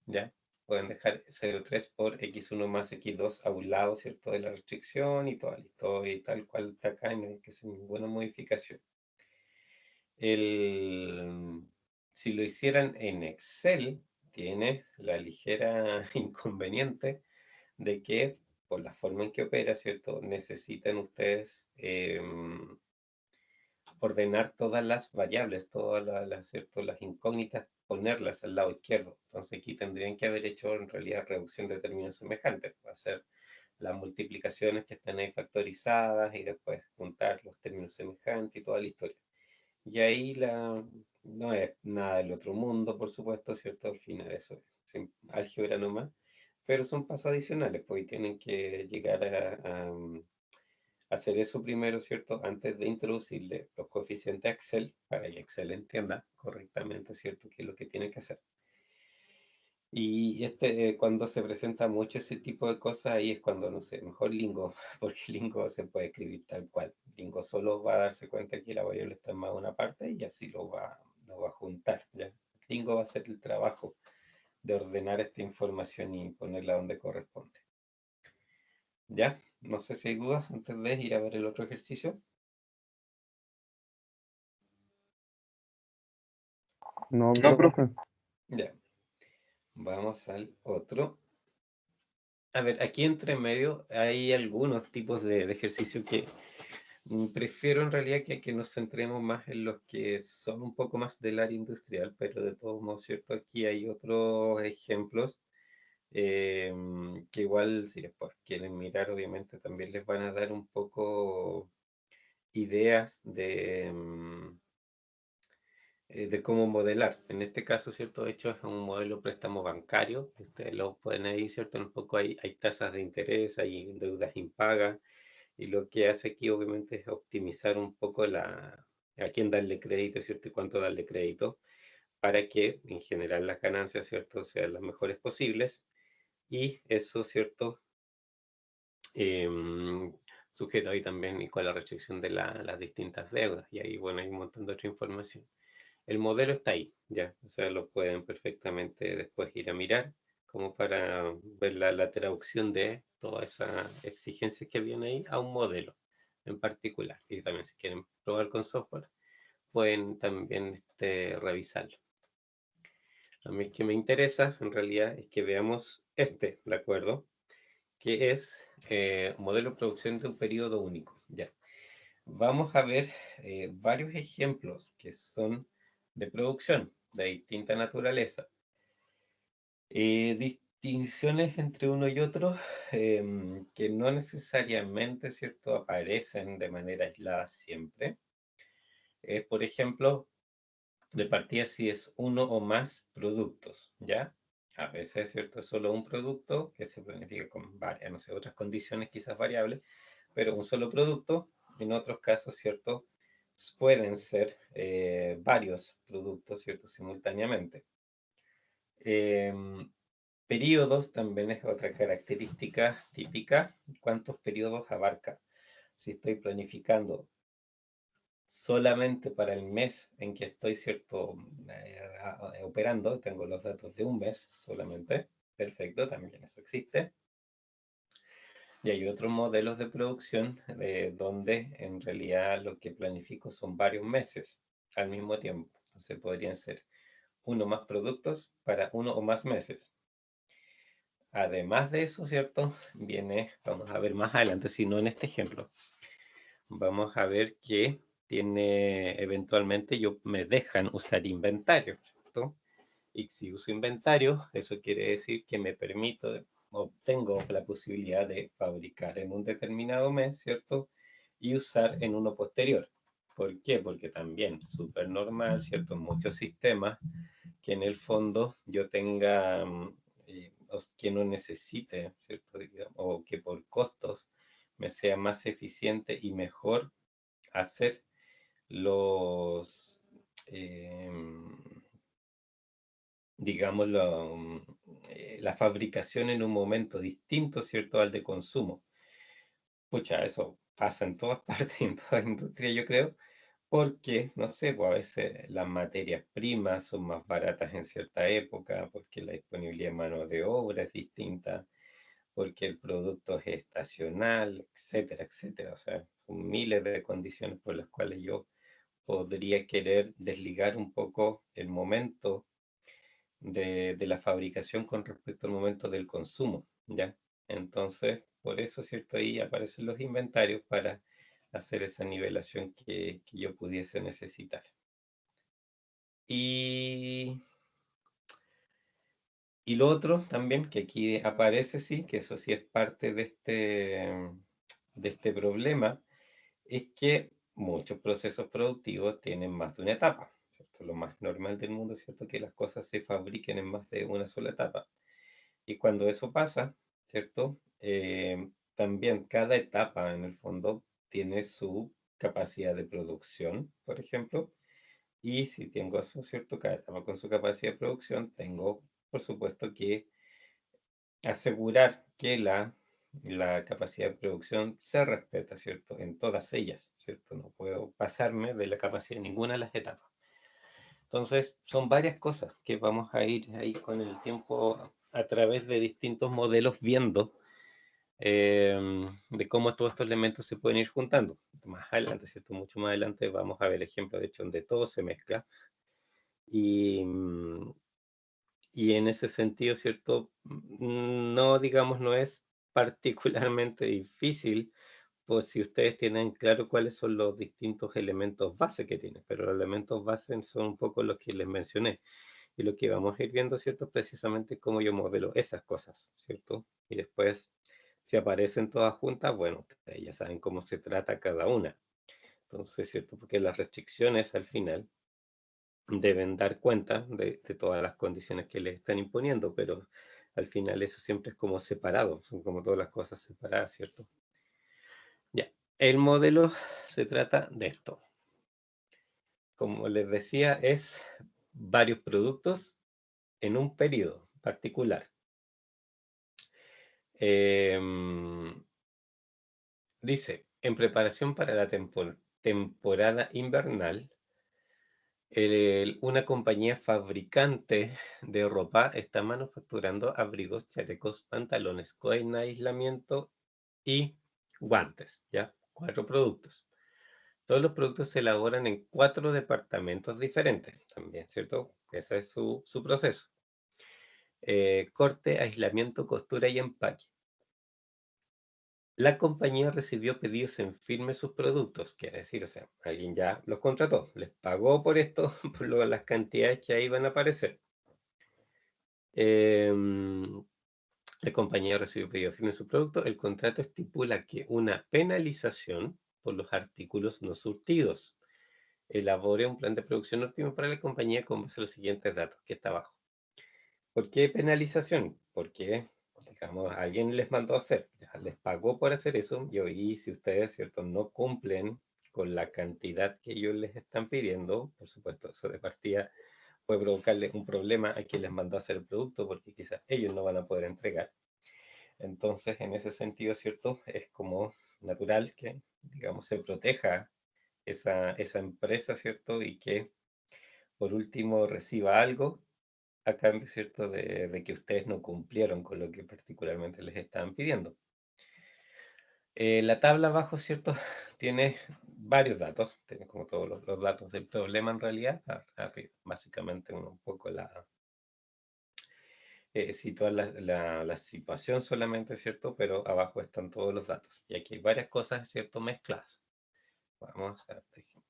S1: ¿ya? Pueden dejar 0,3 por x1 más x2 a un lado, ¿cierto? De la restricción y todo, listo, y tal cual está acá, y no hay que hacer ninguna modificación. Si lo hicieran en Excel, tiene la ligera inconveniente de que, por la forma en que opera, ¿cierto? Necesitan ustedes ordenar todas las variables, todas ¿cierto? Las incógnitas, ponerlas al lado izquierdo. Entonces aquí tendrían que haber hecho en realidad reducción de términos semejantes, hacer las multiplicaciones que están ahí factorizadas y después juntar los términos semejantes y toda la historia. Y ahí no es nada del otro mundo, por supuesto, ¿cierto? Al final eso es álgebra nomás, pero son pasos adicionales, porque tienen que llegar a hacer eso primero, ¿cierto? Antes de introducirle los coeficientes a Excel, para que Excel entienda correctamente, ¿cierto? Qué es lo que tiene que hacer. Y cuando se presenta mucho ese tipo de cosas, ahí es cuando, no sé, mejor Lingo, porque Lingo se puede escribir tal cual. Lingo solo va a darse cuenta que la variable está en más de una parte y así lo va a juntar, ¿ya? Lingo va a hacer el trabajo de ordenar esta información y ponerla donde corresponde. ¿Ya? No sé si hay dudas antes de ir a ver el otro ejercicio.
S3: No,
S2: No, profe.
S3: profe.
S1: Ya. Vamos al otro. A ver, aquí entre medio hay algunos tipos de ejercicios que prefiero en realidad que nos centremos más en los que son un poco más del área industrial, pero de todos modos, ¿cierto? Aquí hay otros ejemplos que igual si después quieren mirar, obviamente también les van a dar un poco ideas de cómo modelar. En este caso, ¿cierto? De hecho, es un modelo préstamo bancario. Ustedes lo pueden ahí, ¿cierto? Un poco hay tasas de interés, hay deudas impagas. Y lo que hace aquí, obviamente, es optimizar un poco a quién darle crédito, ¿cierto? Y cuánto darle crédito, para que, en general, las ganancias, ¿cierto? Sean las mejores posibles. Y eso, ¿cierto? Sujeto ahí también y con la restricción de las distintas deudas. Y ahí, bueno, hay un montón de otra información. El modelo está ahí, ya, o sea, lo pueden perfectamente después ir a mirar, como para ver la traducción de todas esas exigencias que vienen ahí a un modelo en particular. Y también si quieren probar con software, pueden también revisarlo. A mí el que me interesa, en realidad, es que veamos ¿de acuerdo? Que es modelo de producción de un periodo único, ya. Vamos a ver varios ejemplos que son de producción de distinta naturaleza. Distinciones entre uno y otro que no necesariamente, ¿cierto?, aparecen de manera aislada siempre. Por ejemplo, de partida si es uno o más productos, ¿ya? A veces, ¿cierto?, es solo un producto que se planifica con varias, no sé, otras condiciones quizás variables, pero un solo producto. En otros casos, ¿cierto?, pueden ser varios productos, ¿cierto?, simultáneamente. Periodos también es otra característica típica. ¿Cuántos periodos abarca? Si estoy planificando solamente para el mes en que estoy, ¿cierto?, operando, tengo los datos de un mes solamente, perfecto, también eso existe. Y hay otros modelos de producción donde en realidad lo que planifico son varios meses al mismo tiempo. Entonces podrían ser uno más productos para uno o más meses. Además de eso, ¿cierto? Vamos a ver más adelante, si no en este ejemplo, vamos a ver que eventualmente me dejan usar inventario, ¿cierto? Y si uso inventario, eso quiere decir que me permito o tengo la posibilidad de fabricar en un determinado mes, ¿cierto? Y usar en uno posterior. ¿Por qué? Porque también, súper normal, ¿cierto? En muchos sistemas, que en el fondo yo tenga, que no necesite, ¿cierto? Digamos, o que por costos me sea más eficiente y mejor hacer los, digamos, la fabricación en un momento distinto, ¿cierto?, al de consumo. Pucha, eso pasa en todas partes, en toda industria, yo creo, porque, no sé, pues a veces las materias primas son más baratas en cierta época, porque la disponibilidad de mano de obra es distinta, porque el producto es estacional, etcétera, etcétera. O sea, son miles de condiciones por las cuales yo podría querer desligar un poco el momento de la fabricación con respecto al momento del consumo, ¿ya? Entonces, por eso, ¿cierto? Ahí aparecen los inventarios para hacer esa nivelación que yo pudiese necesitar. Y, y lo otro también, que aquí aparece, sí, que eso sí es parte de este problema, es que muchos procesos productivos tienen más de una etapa, ¿cierto? Lo más normal del mundo es, ¿cierto?, que las cosas se fabriquen en más de una sola etapa. Y cuando eso pasa, ¿cierto? También cada etapa en el fondo tiene su capacidad de producción, por ejemplo, y si tengo eso, ¿cierto? Cada etapa con su capacidad de producción, tengo, por supuesto, que asegurar que la capacidad de producción se respeta, ¿cierto? En todas ellas, ¿cierto? No puedo pasarme de la capacidad de ninguna de las etapas. Entonces, son varias cosas que vamos a ir ahí con el tiempo a través de distintos modelos viendo de cómo todos estos elementos se pueden ir juntando. Más adelante, ¿cierto? Mucho más adelante vamos a ver ejemplos, de hecho, donde todo se mezcla. Y, y en ese sentido, ¿cierto? No, digamos, no es particularmente difícil, pues si ustedes tienen claro cuáles son los distintos elementos base que tienen, pero los elementos base son un poco los que les mencioné. Y lo que vamos a ir viendo, ¿cierto? Es precisamente cómo yo modelo esas cosas, ¿cierto? Y después, si aparecen todas juntas, bueno, ustedes ya saben cómo se trata cada una. Entonces, ¿cierto? Porque las restricciones al final deben dar cuenta de todas las condiciones que les están imponiendo, pero al final eso siempre es como separado, son como todas las cosas separadas, ¿cierto? Ya, el modelo se trata de esto. Como les decía, es varios productos en un periodo particular. Dice, en preparación para la temporada invernal, una compañía fabricante de ropa está manufacturando abrigos, chalecos, pantalones con aislamiento y guantes, ¿ya? 4 productos. Todos los productos se elaboran en 4 departamentos diferentes, también, ¿cierto? Ese es su proceso. Corte, aislamiento, costura y empaque. La compañía recibió pedidos en firme sus productos, quiere decir, o sea, alguien ya los contrató, les pagó por esto, por las cantidades que ahí van a aparecer. La compañía recibió pedidos en firme sus productos. El contrato estipula que una penalización por los artículos no surtidos. Elabore un plan de producción óptimo para la compañía con base a los siguientes datos que está abajo. ¿Por qué penalización? Porque, digamos, alguien les mandó a hacer, les pagó por hacer eso, y hoy si ustedes, ¿cierto?, no cumplen con la cantidad que ellos les están pidiendo, por supuesto, eso de partida puede provocarle un problema a quien les mandó a hacer el producto, porque quizás ellos no van a poder entregar. Entonces, en ese sentido, ¿cierto?, es como natural que, digamos, se proteja esa empresa, ¿cierto?, y que, por último, reciba algo a cambio, ¿cierto?, de que ustedes no cumplieron con lo que particularmente les estaban pidiendo. La tabla abajo, ¿cierto?, tiene varios datos, tiene como todos los datos del problema en realidad, arriba, básicamente un poco situar la situación solamente, ¿cierto?, pero abajo están todos los datos. Y aquí hay varias cosas, ¿cierto?, mezcladas. Vamos a ver,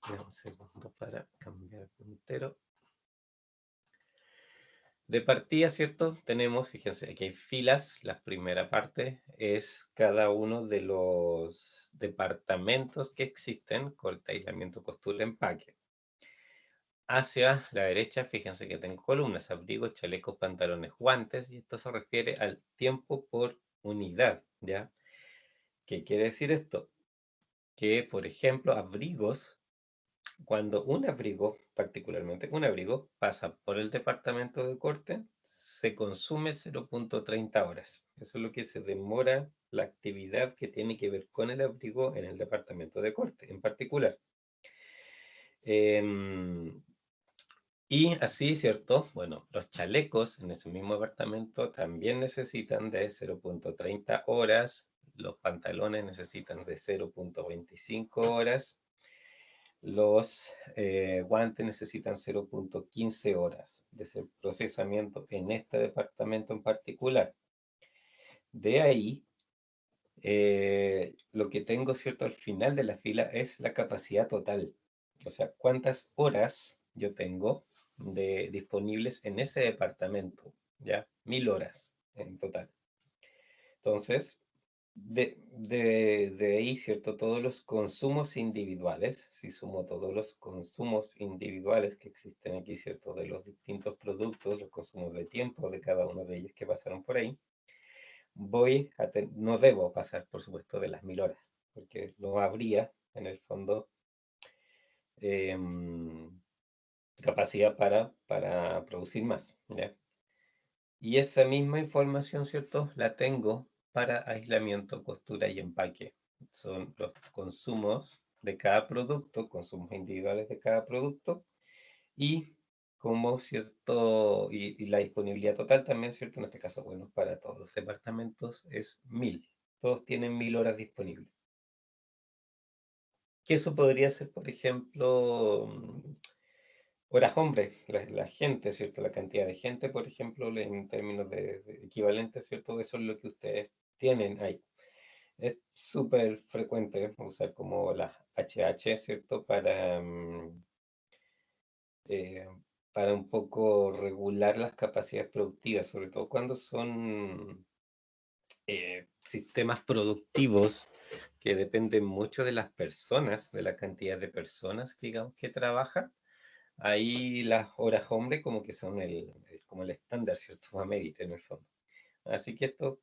S1: Dame un segundo para cambiar el puntero. De partida, ¿cierto? Tenemos, fíjense, aquí hay filas. La primera parte es cada uno de los departamentos que existen: corte, aislamiento, costura, empaque. Hacia la derecha, fíjense que tengo columnas: abrigos, chalecos, pantalones, guantes, y esto se refiere al tiempo por unidad, ¿ya? ¿Qué quiere decir esto? Que, por ejemplo, abrigos, cuando un abrigo, particularmente un abrigo, pasa por el departamento de corte, se consume 0.30 horas. Eso es lo que se demora la actividad que tiene que ver con el abrigo en el departamento de corte en particular. Y así, ¿cierto? Bueno, los chalecos en ese mismo departamento también necesitan de 0.30 horas, los pantalones necesitan de 0.25 horas, los guantes necesitan 0.15 horas de ese procesamiento en este departamento en particular. De ahí, lo que tengo, ¿cierto? Al final de la fila es la capacidad total. O sea, cuántas horas yo tengo disponibles en ese departamento, ¿ya? 1000 horas en total. Entonces, de ahí, ¿cierto? Todos los consumos individuales, si sumo todos los consumos individuales que existen aquí, ¿cierto? De los distintos productos, los consumos de tiempo de cada uno de ellos que pasaron por ahí, no debo pasar, por supuesto, de las 1000 horas, porque no habría, en el fondo, capacidad para producir más, ¿ya? Y esa misma información, ¿cierto? La tengo para aislamiento, costura y empaque. Son los consumos de cada producto, consumos individuales de cada producto, y como, ¿cierto? Y la disponibilidad total también, ¿cierto? En este caso, bueno, para todos los departamentos es 1000. Todos tienen 1000 horas disponibles. Que eso podría ser, por ejemplo, horas hombre, la gente, ¿cierto? La cantidad de gente, por ejemplo, en términos de equivalente, ¿cierto? Eso es lo que ustedes tienen ahí. Es súper frecuente usar como las HH, ¿cierto? Eh, para un poco regular las capacidades productivas, sobre todo cuando son sistemas productivos que dependen mucho de las personas, de la cantidad de personas, digamos, que trabajan. Ahí las horas hombre como que son como el estándar, ¿cierto? A medir en el fondo. Así que esto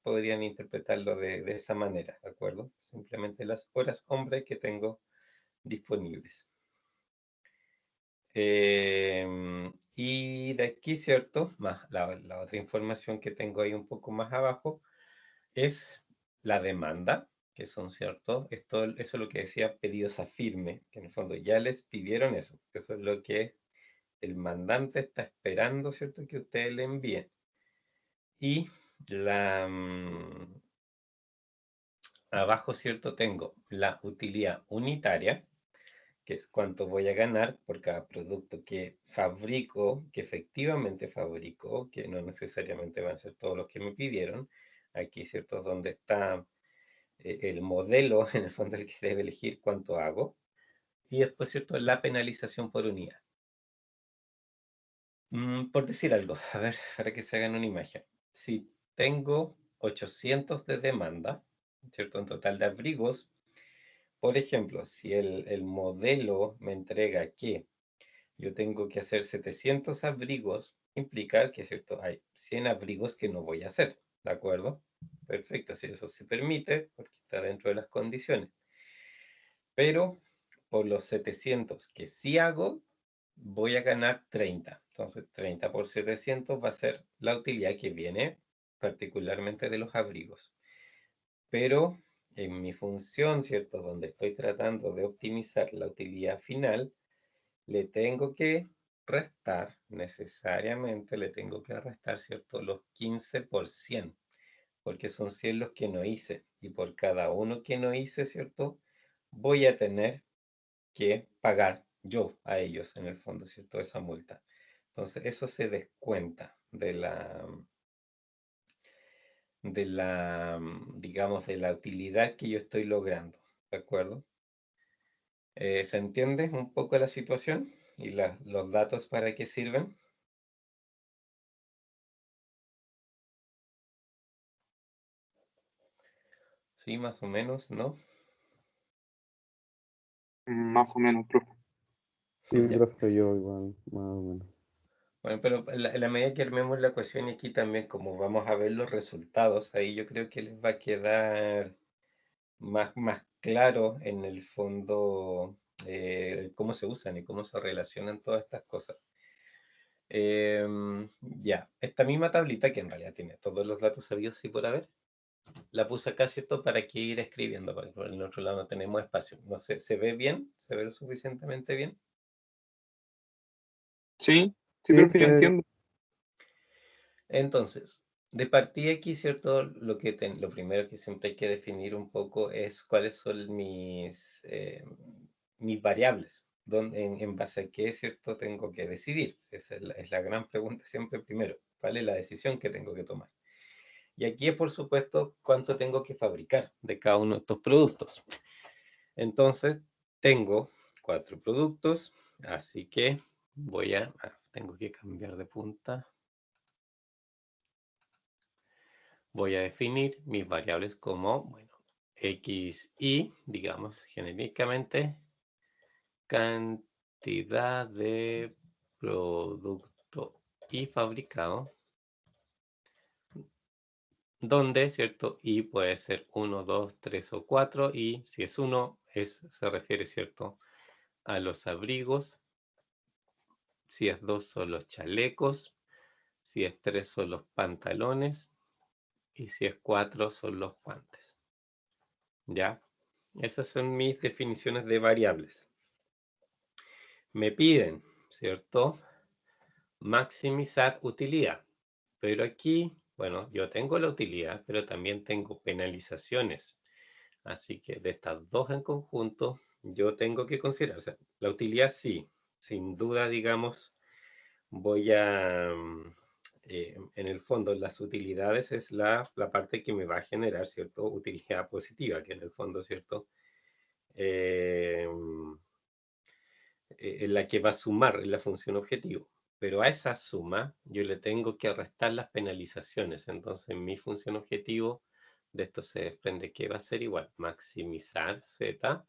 S1: podrían interpretarlo de esa manera, ¿de acuerdo? Simplemente las horas hombre que tengo disponibles. Y de aquí, ¿cierto? Más la otra información que tengo ahí un poco más abajo es la demanda, que son, ¿cierto? Eso es lo que decía pedidos a firme, que en el fondo ya les pidieron eso. Eso es lo que el mandante está esperando, ¿cierto? Que ustedes le envíen. Y abajo, ¿cierto? Tengo la utilidad unitaria, que es cuánto voy a ganar por cada producto que fabrico, que efectivamente fabrico, que no necesariamente van a ser todos los que me pidieron. Aquí, ¿cierto? Donde está el modelo, en el fondo el que debe elegir cuánto hago. Y después, ¿cierto? La penalización por unidad. Por decir algo, a ver, para que se hagan una imagen. Si tengo 800 de demanda, ¿cierto? En total de abrigos, por ejemplo, si el modelo me entrega que yo tengo que hacer 700 abrigos, implica que, ¿cierto? Hay 100 abrigos que no voy a hacer, ¿de acuerdo? Perfecto, si eso se permite, porque está dentro de las condiciones. Pero por los 700 que sí hago, voy a ganar 30. Entonces, 30 por 700 va a ser la utilidad que viene particularmente de los abrigos. Pero en mi función, ¿cierto? Donde estoy tratando de optimizar la utilidad final, le tengo que restar, necesariamente le tengo que restar, ¿cierto? Los 15%, porque son 100 los que no hice. Y por cada uno que no hice, ¿cierto? Voy a tener que pagar yo a ellos, en el fondo, ¿cierto? Esa multa. Entonces, eso se descuenta digamos, de la utilidad que yo estoy logrando, ¿de acuerdo? ¿Se entiende un poco la situación y los datos para qué sirven? Sí, más o menos, ¿no?
S2: Más o menos, profe.
S3: Sí,
S1: Ya.
S3: profe, yo igual, más o menos.
S1: Bueno, pero en la medida que armemos la ecuación y aquí también, como vamos a ver los resultados, ahí yo creo que les va a quedar más claro en el fondo cómo se usan y cómo se relacionan todas estas cosas. Ya, esta misma tablita, que en realidad tiene todos los datos sabidos y por haber, la puse acá, ¿cierto? Para que ir escribiendo, porque por el otro lado no tenemos espacio. No sé, ¿se ve bien? ¿Se ve lo suficientemente bien?
S2: Sí, sí,
S3: Sí,
S2: profe, yo entiendo.
S1: Entonces, de partida aquí, ¿cierto? Lo primero que siempre hay que definir un poco es cuáles son mis variables, en base a qué, ¿cierto? Tengo que decidir. Esa es la gran pregunta siempre primero. ¿Cuál es la decisión que tengo que tomar? Y aquí es, por supuesto, cuánto tengo que fabricar de cada uno de estos productos. Entonces, tengo 4 productos, así que tengo que cambiar de punta. Voy a definir mis variables como, bueno, x, y, digamos, genéricamente, cantidad de producto y fabricado, donde, ¿cierto? Y puede ser 1, 2, 3 o 4, y si es 1, se refiere, ¿cierto? A los abrigos, si es 2 son los chalecos, si es 3 son los pantalones, y si es 4 son los guantes. ¿Ya? Esas son mis definiciones de variables. Me piden, ¿cierto? Maximizar utilidad. Pero aquí, bueno, yo tengo la utilidad, pero también tengo penalizaciones. Así que de estas dos en conjunto, yo tengo que considerar, o sea, la utilidad sí, sin duda, digamos, voy a, en el fondo, las utilidades es la parte que me va a generar, ¿cierto? Utilidad positiva, que en el fondo, ¿cierto? En la que va a sumar en la función objetivo. Pero a esa suma yo le tengo que restar las penalizaciones. Entonces mi función objetivo de esto se desprende que va a ser igual, maximizar z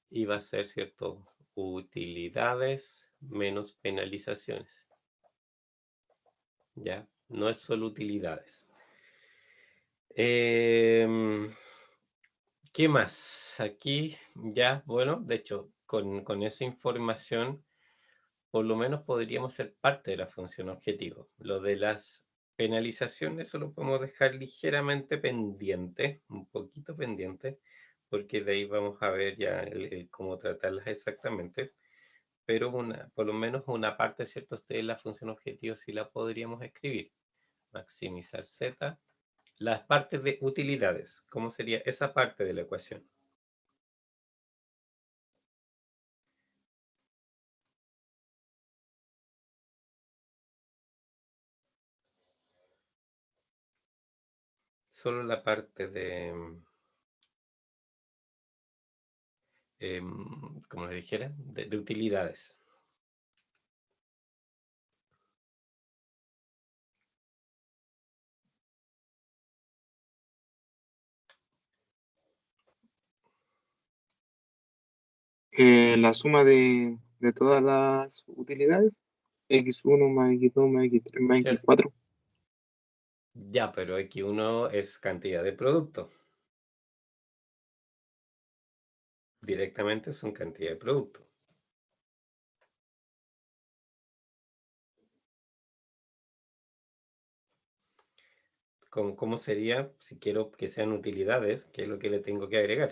S1: y va a ser, ¿cierto? Utilidades menos penalizaciones. ¿Ya? No es solo utilidades. ¿Qué más? Aquí ya, bueno, de hecho, con esa información por lo menos podríamos ser parte de la función objetivo. Lo de las penalizaciones eso lo podemos dejar ligeramente pendiente, un poquito pendiente, porque de ahí vamos a ver ya cómo tratarlas exactamente. Pero por lo menos una parte, ¿cierto? De la función objetivo sí la podríamos escribir. Maximizar z. Las partes de utilidades, ¿cómo sería esa parte de la ecuación? Solo la parte de, como les dijera, de utilidades.
S2: La suma de todas las utilidades, x1 más x2 más x3 más
S1: ¿Cierto?
S2: x4.
S1: Ya, pero X1 es cantidad de producto. Directamente son cantidad de producto. ¿Cómo sería si quiero que sean utilidades? ¿Qué es lo que le tengo que agregar?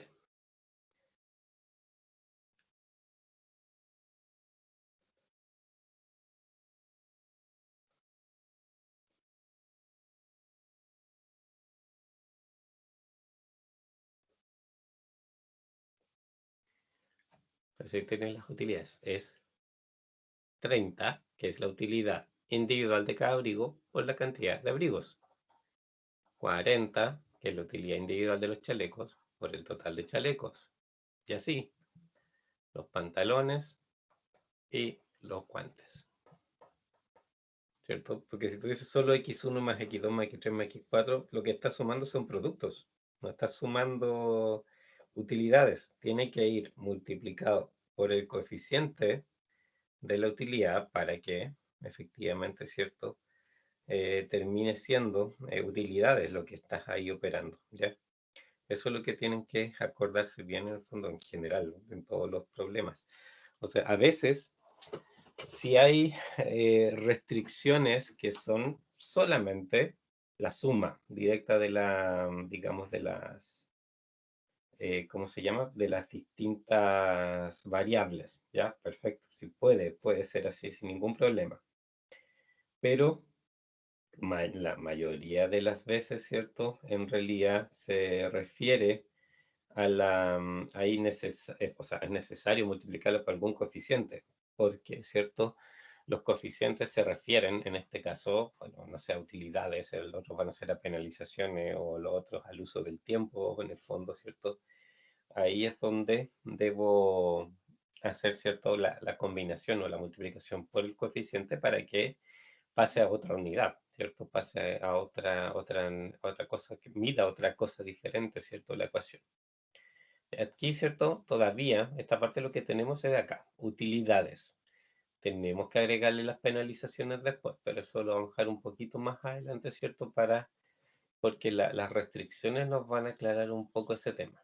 S1: Pues ahí tienen las utilidades. Es 30, que es la utilidad individual de cada abrigo, por la cantidad de abrigos. 40, que es la utilidad individual de los chalecos, por el total de chalecos. Y así. los pantalones y los guantes. ¿Cierto? Porque si tú dices solo X1 más X2 más X3 más X4, lo que estás sumando son productos, no estás sumando utilidades. Tiene que ir multiplicado por el coeficiente de la utilidad para que efectivamente, ¿cierto? Termine siendo utilidades lo que estás ahí operando, ¿ya? Eso es lo que tienen que acordarse bien en el fondo, en general, en todos los problemas. O sea, a veces, si hay restricciones que son solamente la suma directa de la, digamos, de las, ¿cómo se llama? De las distintas variables, ¿ya? Perfecto, si puede ser así sin ningún problema. Pero la mayoría de las veces, ¿cierto? En realidad se refiere a la, o sea, es necesario multiplicarlo por algún coeficiente, porque, ¿cierto? Los coeficientes se refieren, en este caso, bueno, no sé, a utilidades, el otro van a ser a penalizaciones o los otros al uso del tiempo, en el fondo, ¿cierto? Ahí es donde debo hacer, ¿cierto? La combinación o la multiplicación por el coeficiente para que pase a otra unidad, ¿cierto? Pase a otra cosa, que mida otra cosa diferente, ¿cierto? La ecuación. Aquí, ¿cierto? Todavía, esta parte lo que tenemos es de acá, utilidades. Tenemos que agregarle las penalizaciones después, pero eso lo vamos a dejar un poquito más adelante, ¿cierto? Porque las restricciones nos van a aclarar un poco ese tema.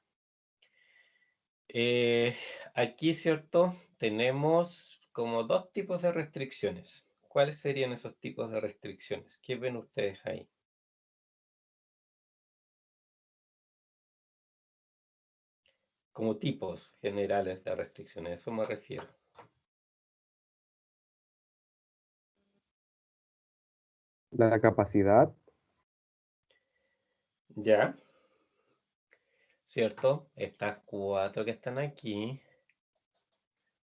S1: Aquí, ¿cierto? Tenemos como dos tipos de restricciones. ¿Cuáles serían esos tipos de restricciones? ¿Qué ven ustedes ahí? Como tipos generales de restricciones, a eso me refiero.
S3: La capacidad,
S1: ¿Ya? ¿Cierto? Estas cuatro que están aquí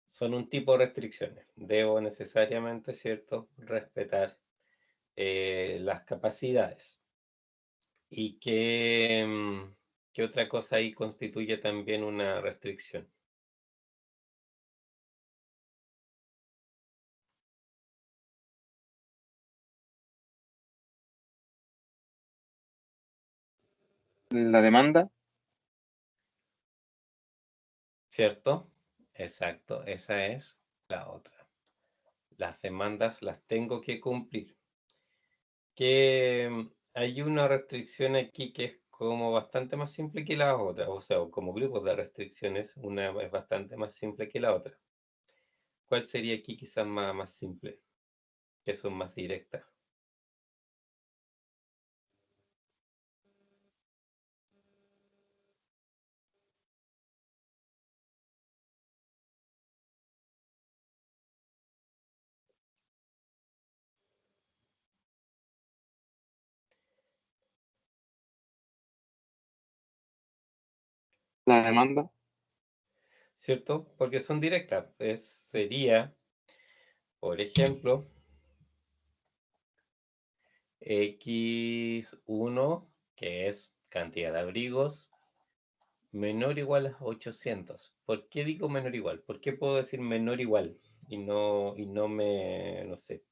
S1: son un tipo de restricciones. Debo necesariamente, ¿cierto?, respetar las capacidades. ¿Y qué otra cosa ahí constituye también una restricción?
S2: la demanda,
S1: ¿Cierto? Exacto, esa es la otra. Las demandas las tengo que cumplir. Hay una restricción aquí que es como bastante más simple que la otra, o sea, como grupos de restricciones, una es bastante más simple que la otra. ¿Cuál sería aquí quizás más simple? Que son más directas.
S2: la demanda,
S1: ¿Cierto? Porque son directas. Sería, por ejemplo, X1, que es cantidad de abrigos, menor o igual a 800. ¿Por qué digo menor o igual? ¿Por qué puedo decir menor o igual? Y no me, no sé,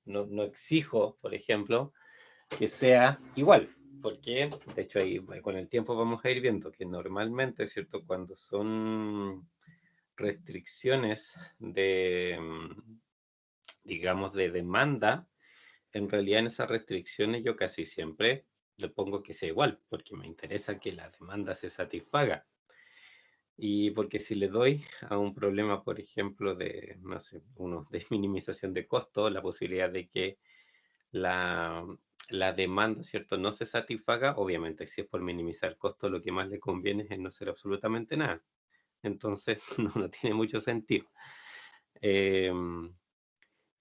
S1: no exijo, por ejemplo, que sea igual. Porque, de hecho, ahí con el tiempo vamos a ir viendo que normalmente, ¿cierto? Cuando son restricciones de, digamos, de demanda, en realidad en esas restricciones yo casi siempre le pongo que sea igual, porque me interesa que la demanda se satisfaga. Y porque si le doy a un problema, por ejemplo, de, no sé, de minimización de costo, la posibilidad de que la, la demanda, ¿cierto?, no se satisfaga, obviamente, si es por minimizar costo, lo que más le conviene es no hacer absolutamente nada. Entonces, no tiene mucho sentido.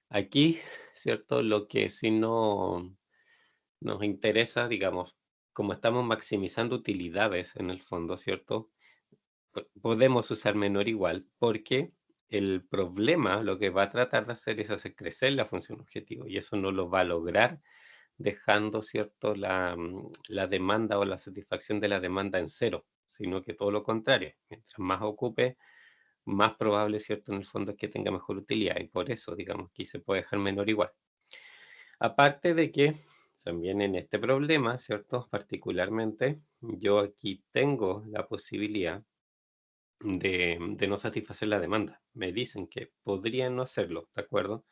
S1: Aquí, ¿cierto? Lo que sí no nos interesa, digamos, como estamos maximizando utilidades en el fondo, ¿cierto? Podemos usar menor igual porque el problema lo que va a tratar de hacer es hacer crecer la función objetivo y eso no lo va a lograr dejando, ¿cierto?, la demanda o la satisfacción de la demanda en cero, sino que todo lo contrario. Mientras más ocupe, más probable, ¿cierto? En el fondo es que tenga mejor utilidad y por eso, digamos, aquí se puede dejar menor igual. Aparte de que también en este problema, ¿cierto? Particularmente, yo aquí tengo la posibilidad de no satisfacer la demanda. Me dicen que podrían no hacerlo, ¿de acuerdo?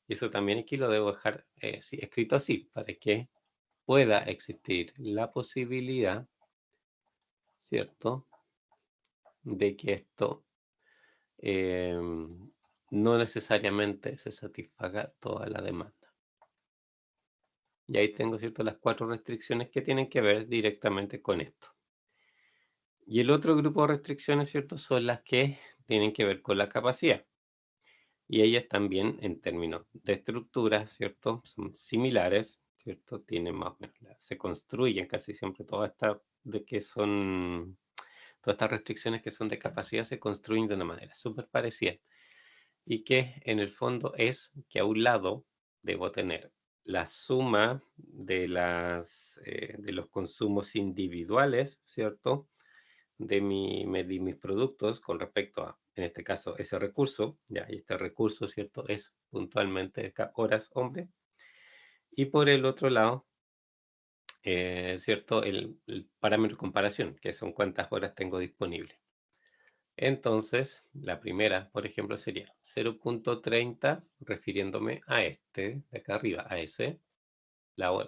S1: Y eso también aquí lo debo dejar escrito así, para que pueda existir la posibilidad, ¿cierto? De que esto no necesariamente se satisfaga toda la demanda. Y ahí tengo, ¿cierto?, las 4 restricciones que tienen que ver directamente con esto. Y el otro grupo de restricciones, ¿cierto?, son las que tienen que ver con la capacidad. Y ellas también, en términos de estructura, ¿cierto?, son similares, ¿cierto? Tienen más o menos, se construyen casi siempre todas estas restricciones que son de capacidad se construyen de una manera súper parecida. Y que en el fondo es que a un lado debo tener la suma de los consumos individuales, ¿cierto? De mis productos con respecto a, en este caso, ese recurso, ya, y este recurso, ¿cierto? Es puntualmente horas hombre. Y por el otro lado, ¿cierto? El parámetro de comparación, que son cuántas horas tengo disponible. Entonces, la primera, por ejemplo, sería 0.30, refiriéndome a este, de acá arriba, a ese,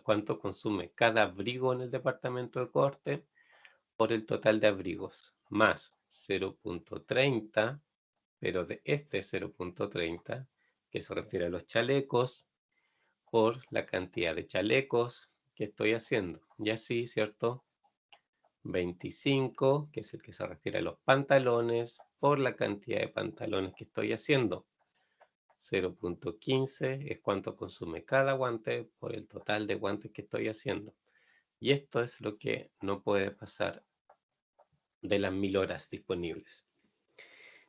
S1: cuánto consume cada abrigo en el departamento de corte por el total de abrigos, más 0.30, pero de este 0.30, que se refiere a los chalecos, por la cantidad de chalecos que estoy haciendo. Y así, ¿cierto? 25, que es el que se refiere a los pantalones, por la cantidad de pantalones que estoy haciendo. 0.15 es cuánto consume cada guante por el total de guantes que estoy haciendo. Y esto es lo que no puede pasar de las 1000 horas disponibles.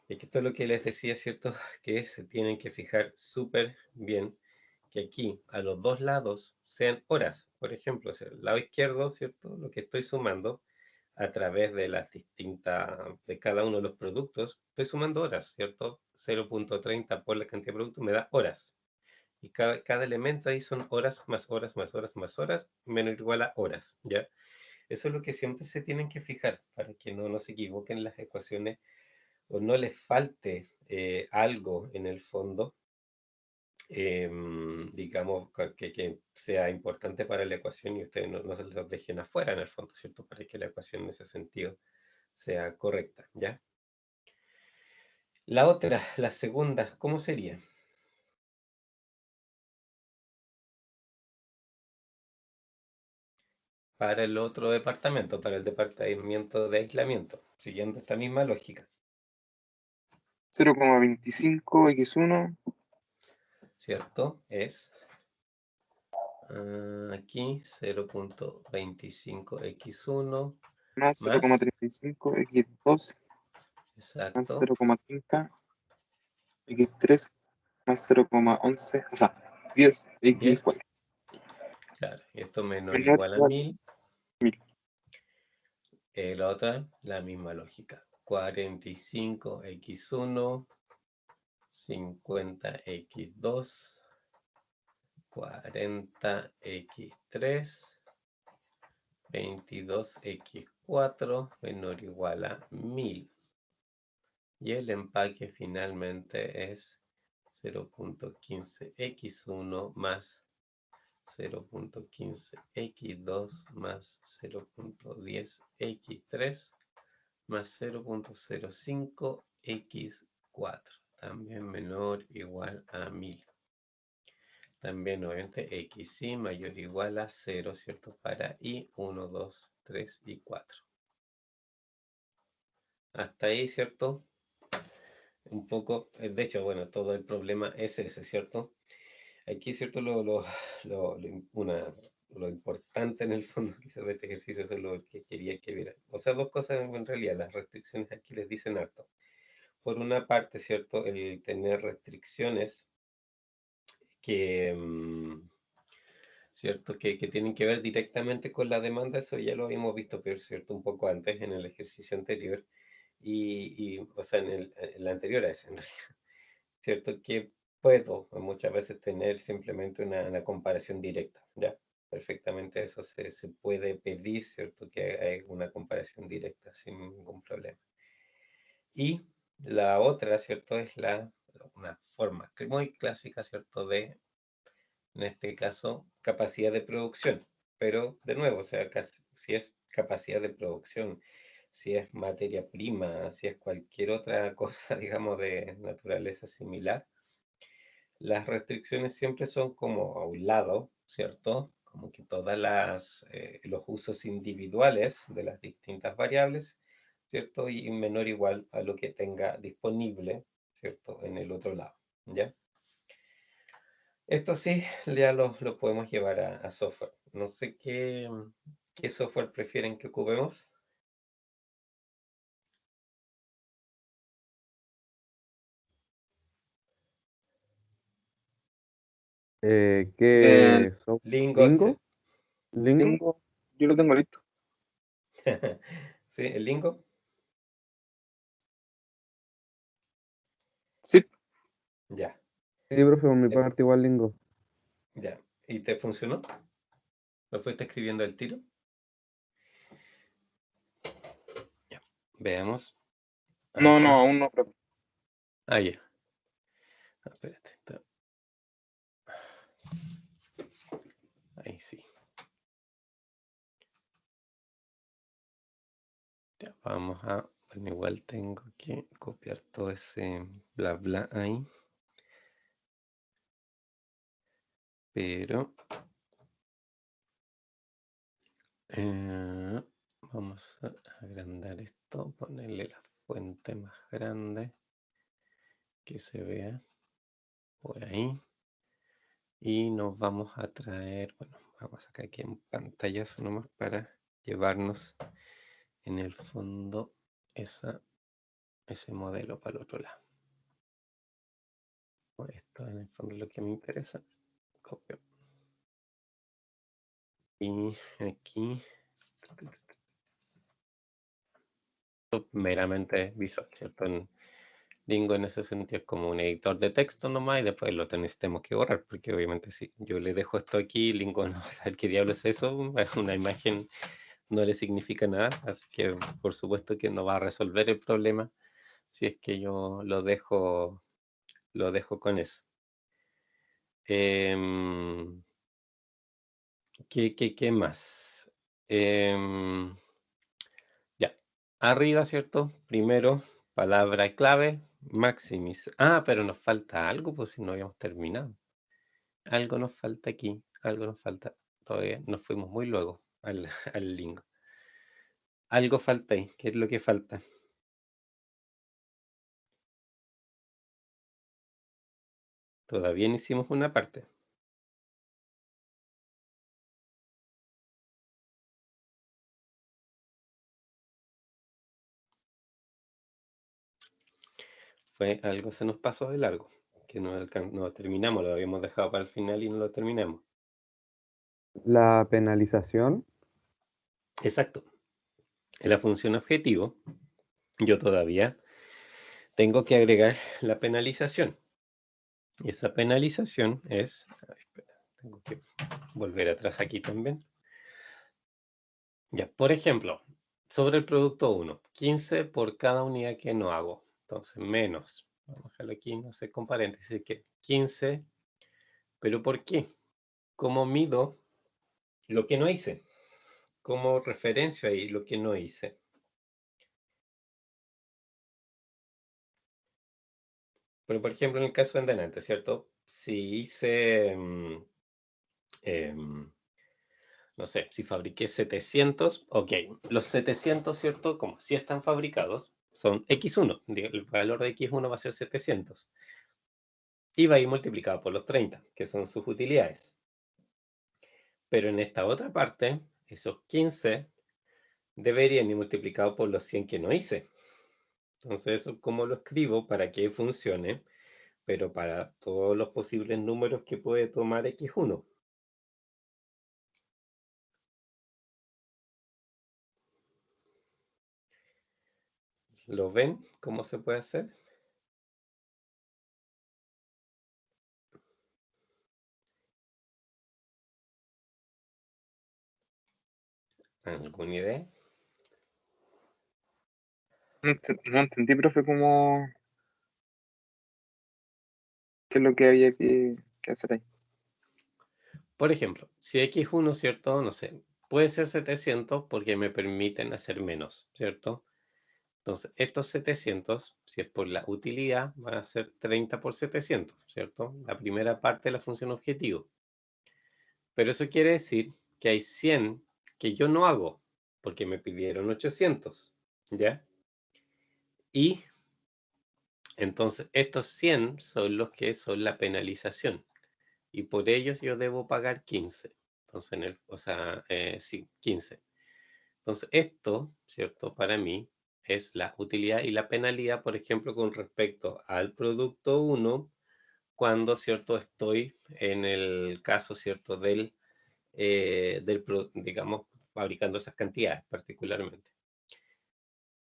S1: Y esto es lo que les decía, ¿cierto? Que se tienen que fijar súper bien que aquí a los dos lados sean horas. Por ejemplo, el lado izquierdo, ¿cierto? Lo que estoy sumando a través de las de cada uno de los productos, estoy sumando horas, ¿cierto? 0.30 por la cantidad de productos me da horas. Y cada elemento ahí son horas, más horas, más horas, más horas, menos igual a horas, ¿ya? Eso es lo que siempre se tienen que fijar para que no se equivoquen las ecuaciones o no les falte algo en el fondo, digamos, que sea importante para la ecuación y ustedes no se los dejen afuera en el fondo, ¿cierto? Para que la ecuación en ese sentido sea correcta, ¿ya? La otra, la segunda, ¿cómo sería? Para el otro departamento, para el departamento de aislamiento, siguiendo esta misma lógica,
S2: 0,25 x1
S1: ¿cierto? Es aquí 0.25x1
S2: más
S1: más,
S2: 0,35 x2 más
S1: exacto,
S2: 0,30 x3 más 0,11, o sea, 10
S1: 10,
S2: x4
S1: claro, esto menor o
S2: menor
S1: igual a
S2: igual
S1: 1000.
S2: a 1000.
S1: La otra, la misma lógica, 45x1, 50x2, 40x3, 22x4 menor o igual a 1000. Y el empaque finalmente es 0.15x1 más 0.15x2 más 0.10x3 más 0.05x4, también menor o igual a 1000. También obviamente xy mayor o igual a 0, ¿cierto? Para y 1, 2, 3 y 4. Hasta ahí, ¿cierto? Un poco, de hecho, bueno, todo el problema es ese, ¿cierto? Aquí, ¿cierto? Lo importante en el fondo quizás de este ejercicio, eso es lo que quería que vieran. O sea, dos cosas en realidad, las restricciones aquí les dicen harto. Por una parte, ¿cierto? El tener restricciones que, ¿cierto? Que tienen que ver directamente con la demanda, eso ya lo habíamos visto, pero ¿cierto? Un poco antes en el ejercicio anterior. o sea, en la anterior a eso, en realidad, ¿cierto? Que puedo muchas veces tener simplemente una comparación directa, ¿ya? Perfectamente eso se puede pedir, ¿cierto? Que hay una comparación directa sin ningún problema. Y la otra, ¿cierto? Es una forma muy clásica, ¿cierto? En este caso, capacidad de producción. Pero, de nuevo, o sea, si es capacidad de producción, si es materia prima, si es cualquier otra cosa, digamos, de naturaleza similar, las restricciones siempre son como a un lado, ¿cierto? Como que los usos individuales de las distintas variables, ¿cierto? Y menor o igual a lo que tenga disponible, ¿cierto? En el otro lado, ¿ya? Esto sí, ya lo podemos llevar a software. No sé qué software prefieren que ocupemos.
S2: El
S3: ¿Qué
S1: Lingo,
S3: ¿Lingo? ¿Lingo?
S2: yo lo tengo listo.
S1: ¿Sí? ¿El Lingo?
S2: Sí,
S1: Ya,
S3: Sí, profe, por mi
S1: eh,
S3: parte igual Lingo.
S1: ya. ¿Y te funcionó? ¿Lo fuiste escribiendo al tiro? Ya. Veamos.
S2: no,
S1: Acá.
S2: aún no, profe.
S1: Ah, ya. Espérate. Ahí sí. Ya, vamos a... Bueno, igual tengo que copiar todo ese bla bla ahí. Pero... vamos a agrandar esto. Ponerle la fuente más grande. Que se vea por ahí. Y nos vamos a traer... Bueno, vamos a sacar aquí en pantallazo nomás para llevarnos en el fondo ese modelo para el otro lado. Esto en el fondo es lo que me interesa. Copio. Y aquí, esto meramente visual, ¿cierto? En Lingo en ese sentido es como un editor de texto nomás y después tenemos que borrar, porque obviamente si yo le dejo esto aquí, Lingo no va a saber qué diablos es eso, una imagen no le significa nada, así que por supuesto que no va a resolver el problema si es que yo lo dejo con eso. ¿Qué más? Ya, arriba, ¿cierto? Primero, palabra clave, maximiz. Ah, pero nos falta algo, pues si no habíamos terminado. Algo nos falta aquí, algo nos falta. Todavía nos fuimos muy luego al lingo. Algo falta ahí. ¿Qué es lo que falta? Todavía no hicimos una parte. Fue algo se nos pasó de largo, que no terminamos, lo habíamos dejado para el final y no lo terminamos.
S3: La penalización.
S1: Exacto. En la función objetivo, yo todavía tengo que agregar la penalización. Y esa penalización es... Ay, espera, tengo que volver atrás aquí también. Ya, por ejemplo, sobre el producto 1, 15 por cada unidad que no hago. Entonces, menos. Vamos a dejarlo aquí, no sé, con paréntesis, que 15. ¿Pero por qué? ¿Cómo mido lo que no hice? ¿Cómo referencio ahí lo que no hice? Pero, por ejemplo, en el caso de delante, ¿cierto? Si hice... no sé, si fabriqué 700, ok, los 700, ¿cierto? Como si están fabricados, son X1, el valor de X1 va a ser 700, y va a ir multiplicado por los 30, que son sus utilidades. Pero en esta otra parte, esos 15 deberían ir multiplicados por los 100 que no hice. Entonces, eso cómo lo escribo para que funcione, pero para todos los posibles números que puede tomar X1. ¿Lo ven? ¿Cómo se puede hacer? ¿Alguna idea?
S2: No entendí, profe, qué es lo que había que hacer ahí.
S1: Por ejemplo, si X1, ¿cierto? No sé, puede ser 700 porque me permiten hacer menos, ¿cierto? Entonces, estos 700, si es por la utilidad, van a ser 30 por 700, ¿cierto? La primera parte de la función objetivo. Pero eso quiere decir que hay 100 que yo no hago, porque me pidieron 800, ¿ya? Y entonces estos 100 son los que son la penalización. Y por ellos yo debo pagar 15. Entonces, sí, 15. Entonces, esto, ¿cierto? Para mí es la utilidad y la penalidad, por ejemplo, con respecto al producto 1, cuando, ¿cierto? Estoy en el caso, ¿cierto? Digamos, fabricando esas cantidades particularmente.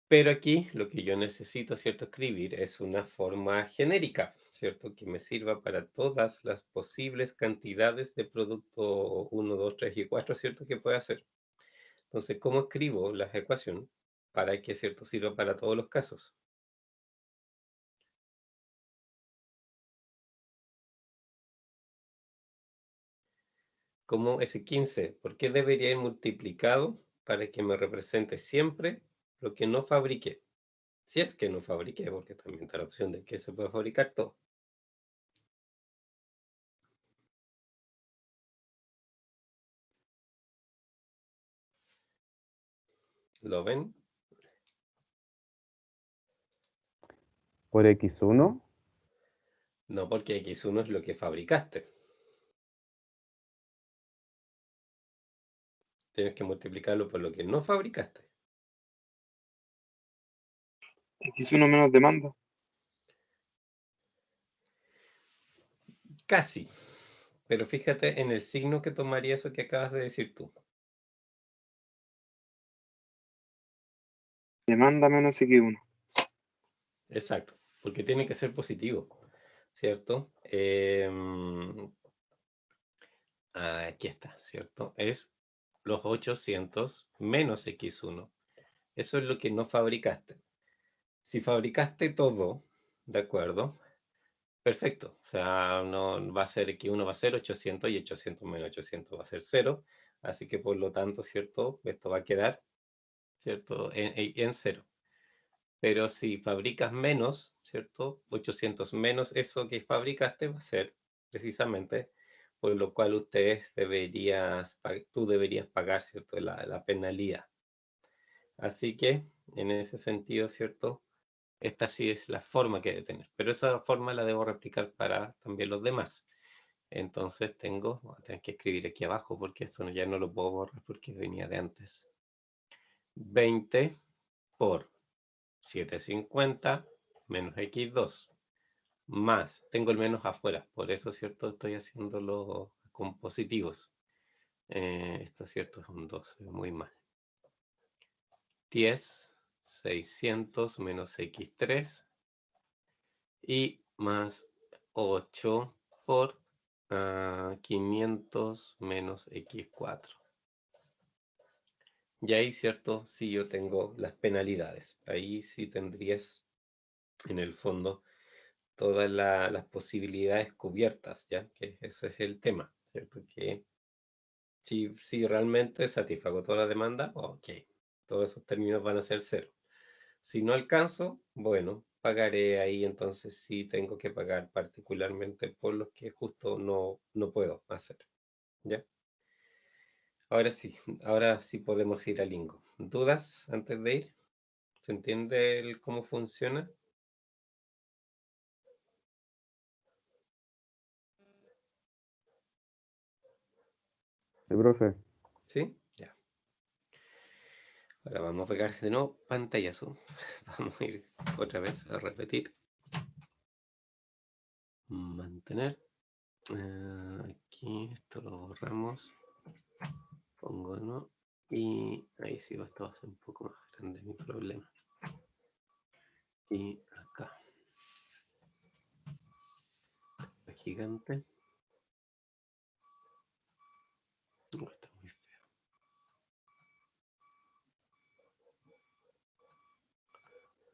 S1: Pero aquí lo que yo necesito, ¿cierto? Escribir es una forma genérica, ¿cierto? Que me sirva para todas las posibles cantidades de producto 1, 2, 3 y 4, ¿cierto? Que pueda hacer. Entonces, ¿cómo escribo la ecuación para que, ¿cierto? Sirva para todos los casos? Como ese 15, ¿por qué debería ir multiplicado para que me represente siempre lo que no fabriqué? Si es que no fabriqué, porque también está la opción de que se puede fabricar todo. ¿Lo ven?
S3: Por X1.
S1: No, porque X1 es lo que fabricaste. Tienes que multiplicarlo por lo que no fabricaste.
S2: X1 menos demanda.
S1: Casi. Pero fíjate en el signo que tomaría eso que acabas de decir tú.
S2: Demanda menos X1.
S1: Exacto. Porque tiene que ser positivo, ¿cierto? Aquí está, ¿cierto? Es los 800 menos X1. Eso es lo que no fabricaste. Si fabricaste todo, ¿de acuerdo? Perfecto. O sea, no va a ser X1 va a ser 800 y 800 menos 800 va a ser 0. Así que por lo tanto, ¿cierto? Esto va a quedar, ¿cierto? En 0. Pero si fabricas menos, ¿cierto? 800 menos eso que fabricaste va a ser precisamente por lo cual tú deberías pagar, ¿cierto? La penalidad. Así que, en ese sentido, ¿cierto? Esta sí es la forma que debe tener. Pero esa forma la debo replicar para también los demás. Entonces voy a tener que escribir aquí abajo porque esto ya no lo puedo borrar porque venía de antes. 20 por 750 menos x2 más, tengo el menos afuera, por eso, ¿cierto? Estoy haciéndolo con positivos. Esto, ¿cierto? Es un 2, muy mal. 10, 600 menos x3 y más 8 por 500 menos x4. Y ahí, ¿cierto? Sí yo tengo las penalidades. Ahí sí tendrías, en el fondo, todas las posibilidades cubiertas, ¿ya? Que ese es el tema, ¿cierto? Que si realmente satisfago toda la demanda, ok, todos esos términos van a ser 0. Si no alcanzo, bueno, pagaré ahí, entonces sí tengo que pagar particularmente por los que justo no puedo hacer, ¿ya? Ahora sí podemos ir al Lingo. ¿Dudas antes de ir? ¿Se entiende cómo funciona?
S3: Sí, profe.
S1: ¿Sí? Ya. Ahora vamos a pegar de nuevo pantallazo. Vamos a ir otra vez a repetir. Mantener. Aquí esto lo borramos. Pongo no. Y ahí sí, esto va a ser un poco más grande mi problema. y acá. Gigante. Está muy feo.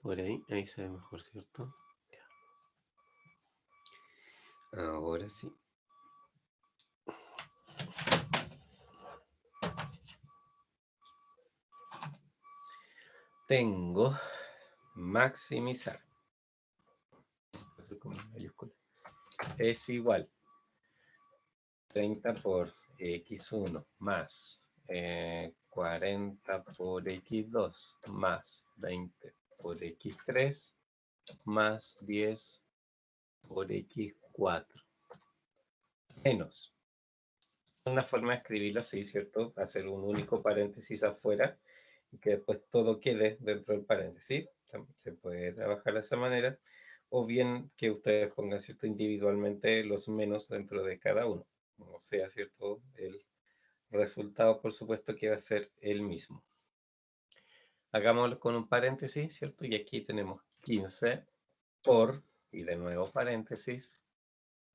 S1: Por ahí se ve mejor, ¿cierto? Ya. Ahora sí. Tengo maximizar. Con mayúscula. Es igual 30 por x1 más 40 por x2 más 20 por x3 más 10 por x4 menos. Una forma de escribirlo así, ¿cierto? Hacer un único paréntesis afuera y que después todo quede dentro del paréntesis. Se puede trabajar de esa manera. O bien que ustedes pongan, ¿cierto?, individualmente los menos dentro de cada uno. O sea, ¿cierto?, el resultado, por supuesto, que va a ser el mismo. Hagámoslo con un paréntesis, ¿cierto? Y aquí tenemos 15 por, y de nuevo paréntesis,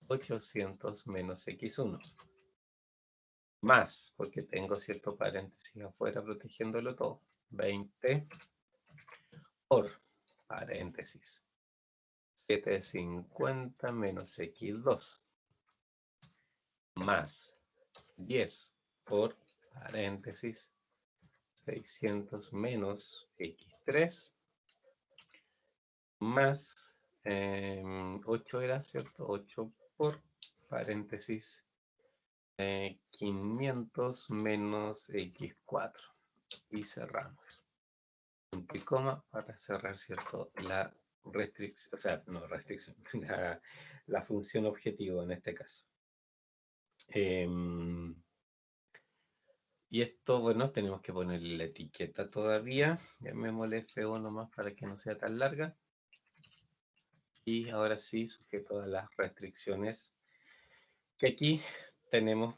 S1: 800 menos x1. Más, porque tengo cierto paréntesis afuera protegiéndolo todo. 20 por paréntesis 750 menos x2 más 10 por paréntesis 600 menos x3 más 8 era, ¿cierto? 8 por paréntesis 500 menos x4 y cerramos. Punto y coma para cerrar, ¿cierto?, la restricción, o sea, no restricción, la función objetivo en este caso. Y esto, bueno, tenemos que ponerle la etiqueta todavía. Llamémosle F1 más para que no sea tan larga. Y ahora sí, sujeto a las restricciones. Que aquí tenemos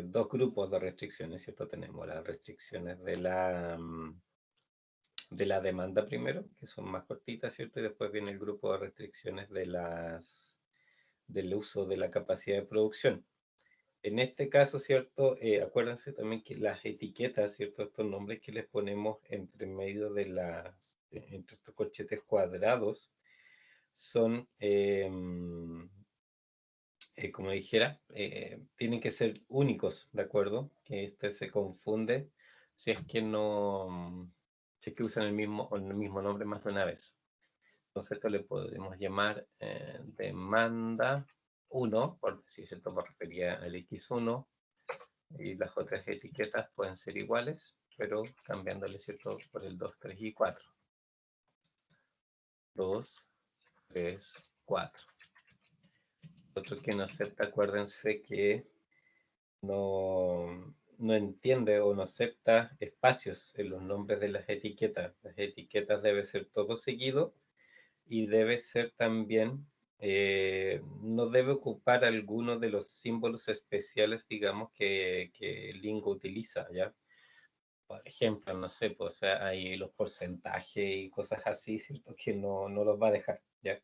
S1: dos grupos de restricciones, ¿cierto? Tenemos las restricciones de la demanda primero, que son más cortitas, ¿cierto? Y después viene el grupo de restricciones del uso de la capacidad de producción. En este caso, ¿cierto? Acuérdense también que las etiquetas, ¿cierto? Estos nombres que les ponemos entre medio de entre estos corchetes cuadrados, son, como dijera, tienen que ser únicos, ¿de acuerdo? Que este se confunde si es que no, si es que usan el mismo nombre más de una vez. Entonces esto le podemos llamar demanda 1, por decir, ¿cierto? Me refería al X1, y las otras etiquetas pueden ser iguales, pero cambiándole, ¿cierto?, por el 2, 3 y 4. 2, 3, 4. Otro que no acepta, acuérdense que no entiende o no acepta espacios en los nombres de las etiquetas. Las etiquetas debe ser todo seguido y debe ser también, no debe ocupar alguno de los símbolos especiales, digamos, que Lingo utiliza, ¿ya? Por ejemplo, no sé, pues, o sea, hay los porcentajes y cosas así, ¿cierto? Que no los va a dejar, ¿ya?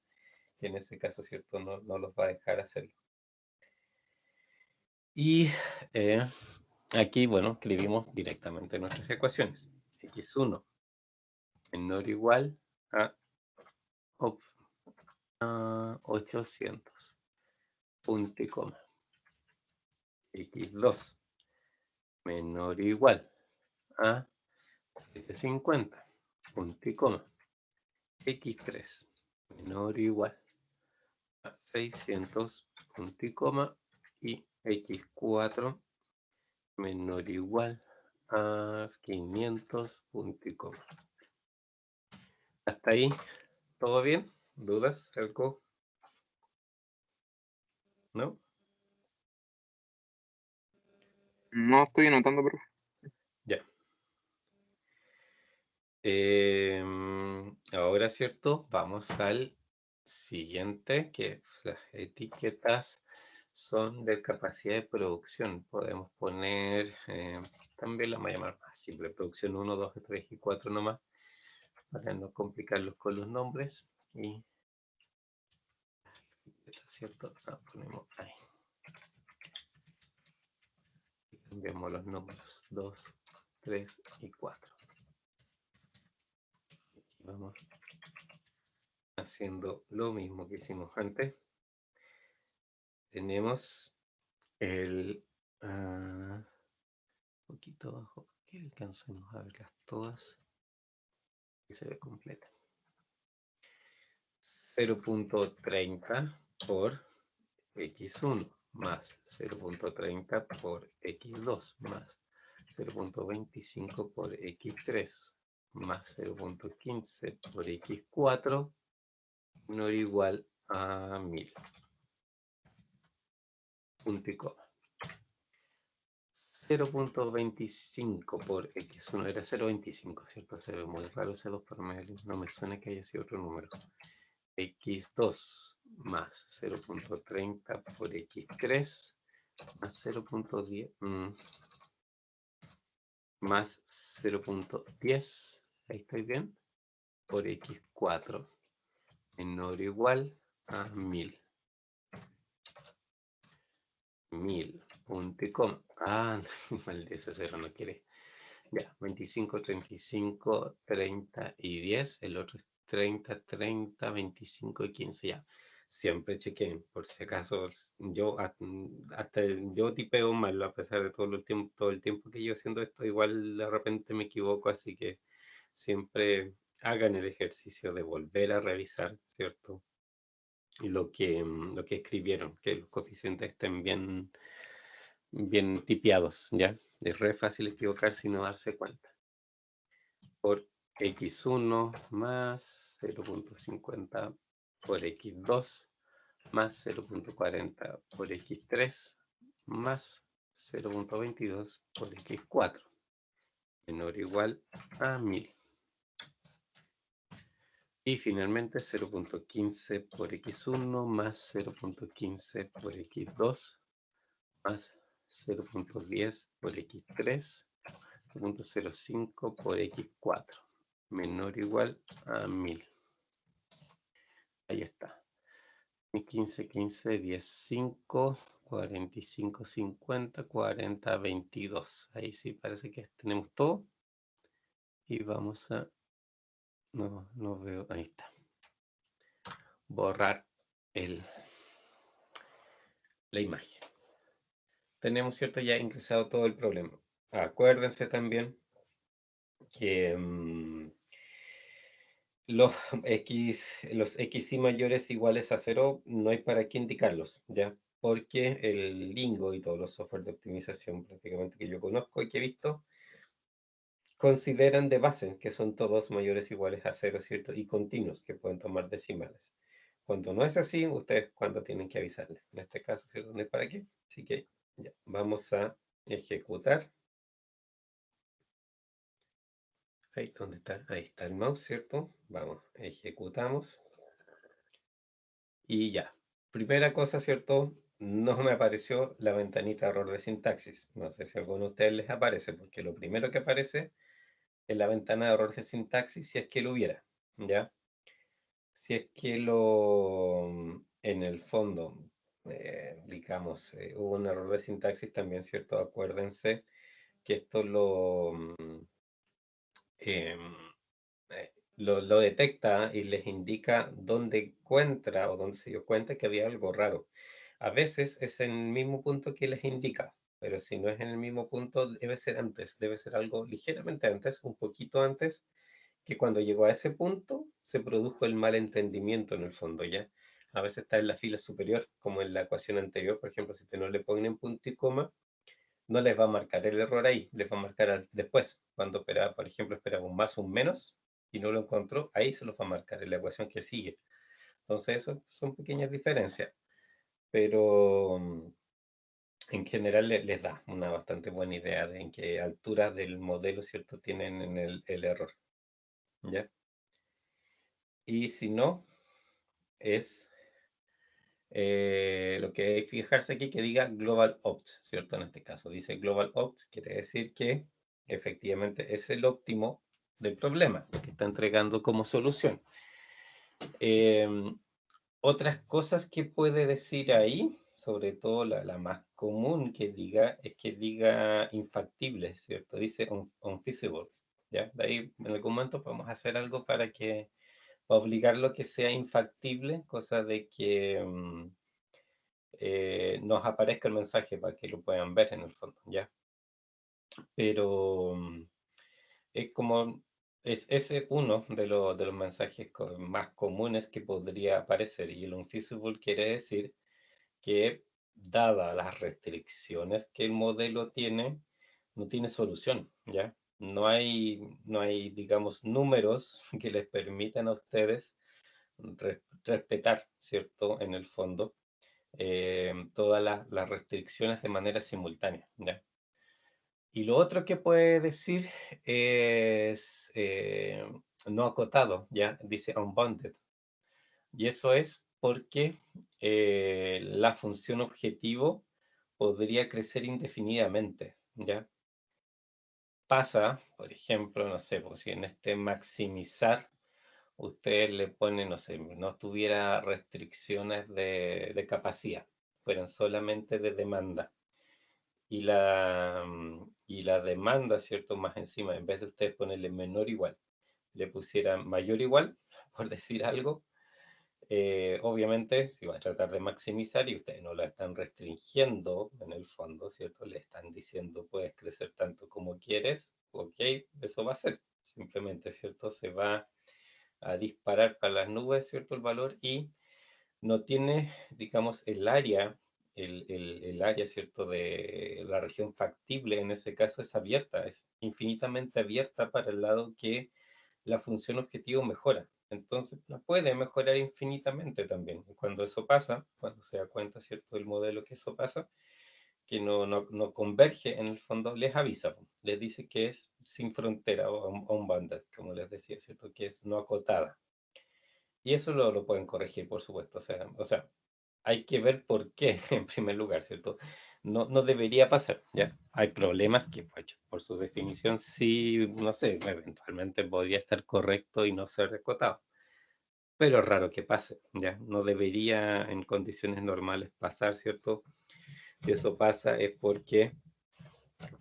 S1: Que en ese caso, ¿cierto? No los va a dejar hacerlo. Y aquí, bueno, escribimos directamente nuestras ecuaciones. X1 menor o igual a 800, punto y coma. X2 menor o igual a 750, punto y coma. X3 menor o igual a 600, punto y coma. Y X4 menor o igual a 500, punto y coma. Hasta ahí, ¿todo bien? ¿Dudas? ¿Algo? ¿No?
S2: No estoy anotando, pero
S1: Ya. Ahora, ¿cierto? Vamos al siguiente, que las etiquetas son de capacidad de producción. Podemos poner, también la voy a llamar más simple, producción 1, 2, 3 y 4 nomás, para no complicarlos con los nombres. y ¿está cierto? La ponemos ahí. Y cambiamos los números 2, 3 y 4. Aquí vamos haciendo lo mismo que hicimos antes. Tenemos el poquito abajo, que alcancemos a verlas todas y se ve completa. 0.30 por x1 más 0.30 por x2 más 0.25 por x3 más 0.15 por x4 no es igual a 1000. Punto y coma. 0.25 por x1 era 0.25, ¿cierto? Se ve muy raro ese 2 por medio, no me suena que haya sido otro número. x2 más 0.30 por x3 más 0.10 más 0.10, ahí estoy bien, por x4 menor o igual a 1000. 1000, punto y coma. Maldito, ese cero no quiere. Ya, 25, 35, 30 y 10. El otro es 30, 30, 25 y 15. Ya, siempre chequen, por si acaso. Yo hasta yo tipeo mal, a pesar de todo el tiempo que llevo haciendo esto, igual de repente me equivoco, así que siempre hagan el ejercicio de volver a revisar, ¿cierto? Y lo que escribieron, que los coeficientes estén bien tipiados, ¿ya? Es re fácil equivocarse y no darse cuenta. Por x1 más 0.50 por x2 más 0.40 por x3 más 0.22 por x4 menor o igual a 1000. Y finalmente 0.15 por x1 más 0.15 por x2 más 0.10 por x3, 0.05 por x4, menor o igual a 1000. Ahí está. 15, 15, 10, 5, 45, 50, 40, 22. Ahí sí parece que tenemos todo. Y vamos a... No veo. Ahí está. Borrar la imagen. Tenemos, ¿cierto? Ya ingresado todo el problema. Acuérdense también que los XY mayores iguales a 0 no hay para qué indicarlos, ¿ya? Porque el Lingo y todos los softwares de optimización prácticamente que yo conozco y que he visto consideran de base que son todos mayores o iguales a 0, ¿cierto? Y continuos, que pueden tomar decimales. Cuando no es así, ustedes cuando tienen que avisarles. En este caso, ¿cierto? No hay para qué. Así que ya, vamos a ejecutar. Ahí, ¿dónde está? Ahí está el mouse, ¿cierto? Vamos, ejecutamos. Y ya. Primera cosa, ¿cierto? No me apareció la ventanita error de sintaxis. No sé si a alguno de ustedes les aparece, porque lo primero que aparece es la ventana de error de sintaxis, si es que lo hubiera, ¿ya? Si es que en el fondo, digamos, hubo un error de sintaxis también, ¿cierto? Acuérdense que esto em, lo detecta y les indica dónde encuentra o dónde se dio cuenta que había algo raro. A veces es en el mismo punto que les indica, pero si no es en el mismo punto, debe ser antes, debe ser algo ligeramente antes, un poquito antes, que cuando llegó a ese punto se produjo el malentendimiento en el fondo, ¿ya? A veces está en la fila superior, como en la ecuación anterior, por ejemplo, si no le ponen punto y coma, no les va a marcar el error ahí, les va a marcar después. Cuando esperaba, por ejemplo, esperaba un más o un menos y no lo encontró, ahí se los va a marcar en la ecuación que sigue. Entonces, eso son pequeñas diferencias, pero en general les da una bastante buena idea de en qué alturas del modelo, ¿cierto?, tienen en el error, ¿ya? Y si no, es lo que hay que fijarse aquí que diga global opt, ¿cierto? En este caso dice global opt, quiere decir que efectivamente es el óptimo del problema que está entregando como solución. Otras cosas que puede decir ahí, sobre todo la más común que diga, es que diga infactible, ¿cierto? Dice unfeasible, ¿ya? De ahí en algún momento podemos hacer algo para obligarlo a que sea infactible, cosa de que nos aparezca el mensaje para que lo puedan ver en el fondo, ¿ya? Pero es como, es ese uno de los mensajes más comunes que podría aparecer, y el unfeasible quiere decir que, dadas las restricciones que el modelo tiene, no tiene solución, ¿ya? No hay, digamos, números que les permitan a ustedes respetar, ¿cierto? En el fondo, todas las restricciones de manera simultánea, ¿ya? Y lo otro que puede decir es no acotado, ¿ya? Dice unbounded. Y eso es porque la función objetivo podría crecer indefinidamente, ¿ya? Pasa, por ejemplo, no sé, pues si en este maximizar usted le pone, no sé, no tuviera restricciones de capacidad, fueran solamente de demanda. Y la demanda, ¿cierto? Más encima, en vez de usted ponerle menor igual, le pusiera mayor igual, por decir algo, obviamente, si va a tratar de maximizar y ustedes no la están restringiendo en el fondo, ¿cierto? Le están diciendo, puedes crecer tanto como quieres, ok, eso va a ser. Simplemente, ¿cierto? Se va a disparar para las nubes, ¿cierto? El valor y no tiene, digamos, el área, ¿cierto? De la región factible, en ese caso es abierta, es infinitamente abierta para el lado que la función objetivo mejora. Entonces la puede mejorar infinitamente también. Y cuando eso pasa, cuando se da cuenta, ¿cierto?, del modelo que eso pasa, que no converge en el fondo, les avisa, les dice que es sin frontera o unbounded, como les decía, ¿cierto?, que es no acotada. Y eso lo pueden corregir, por supuesto. O sea, hay que ver por qué, en primer lugar, ¿cierto? No debería pasar, ¿ya? Hay problemas que, pues, por su definición, sí, no sé, eventualmente podría estar correcto y no ser recotado. Pero es raro que pase, ¿ya? No debería en condiciones normales pasar, ¿cierto? Si eso pasa es porque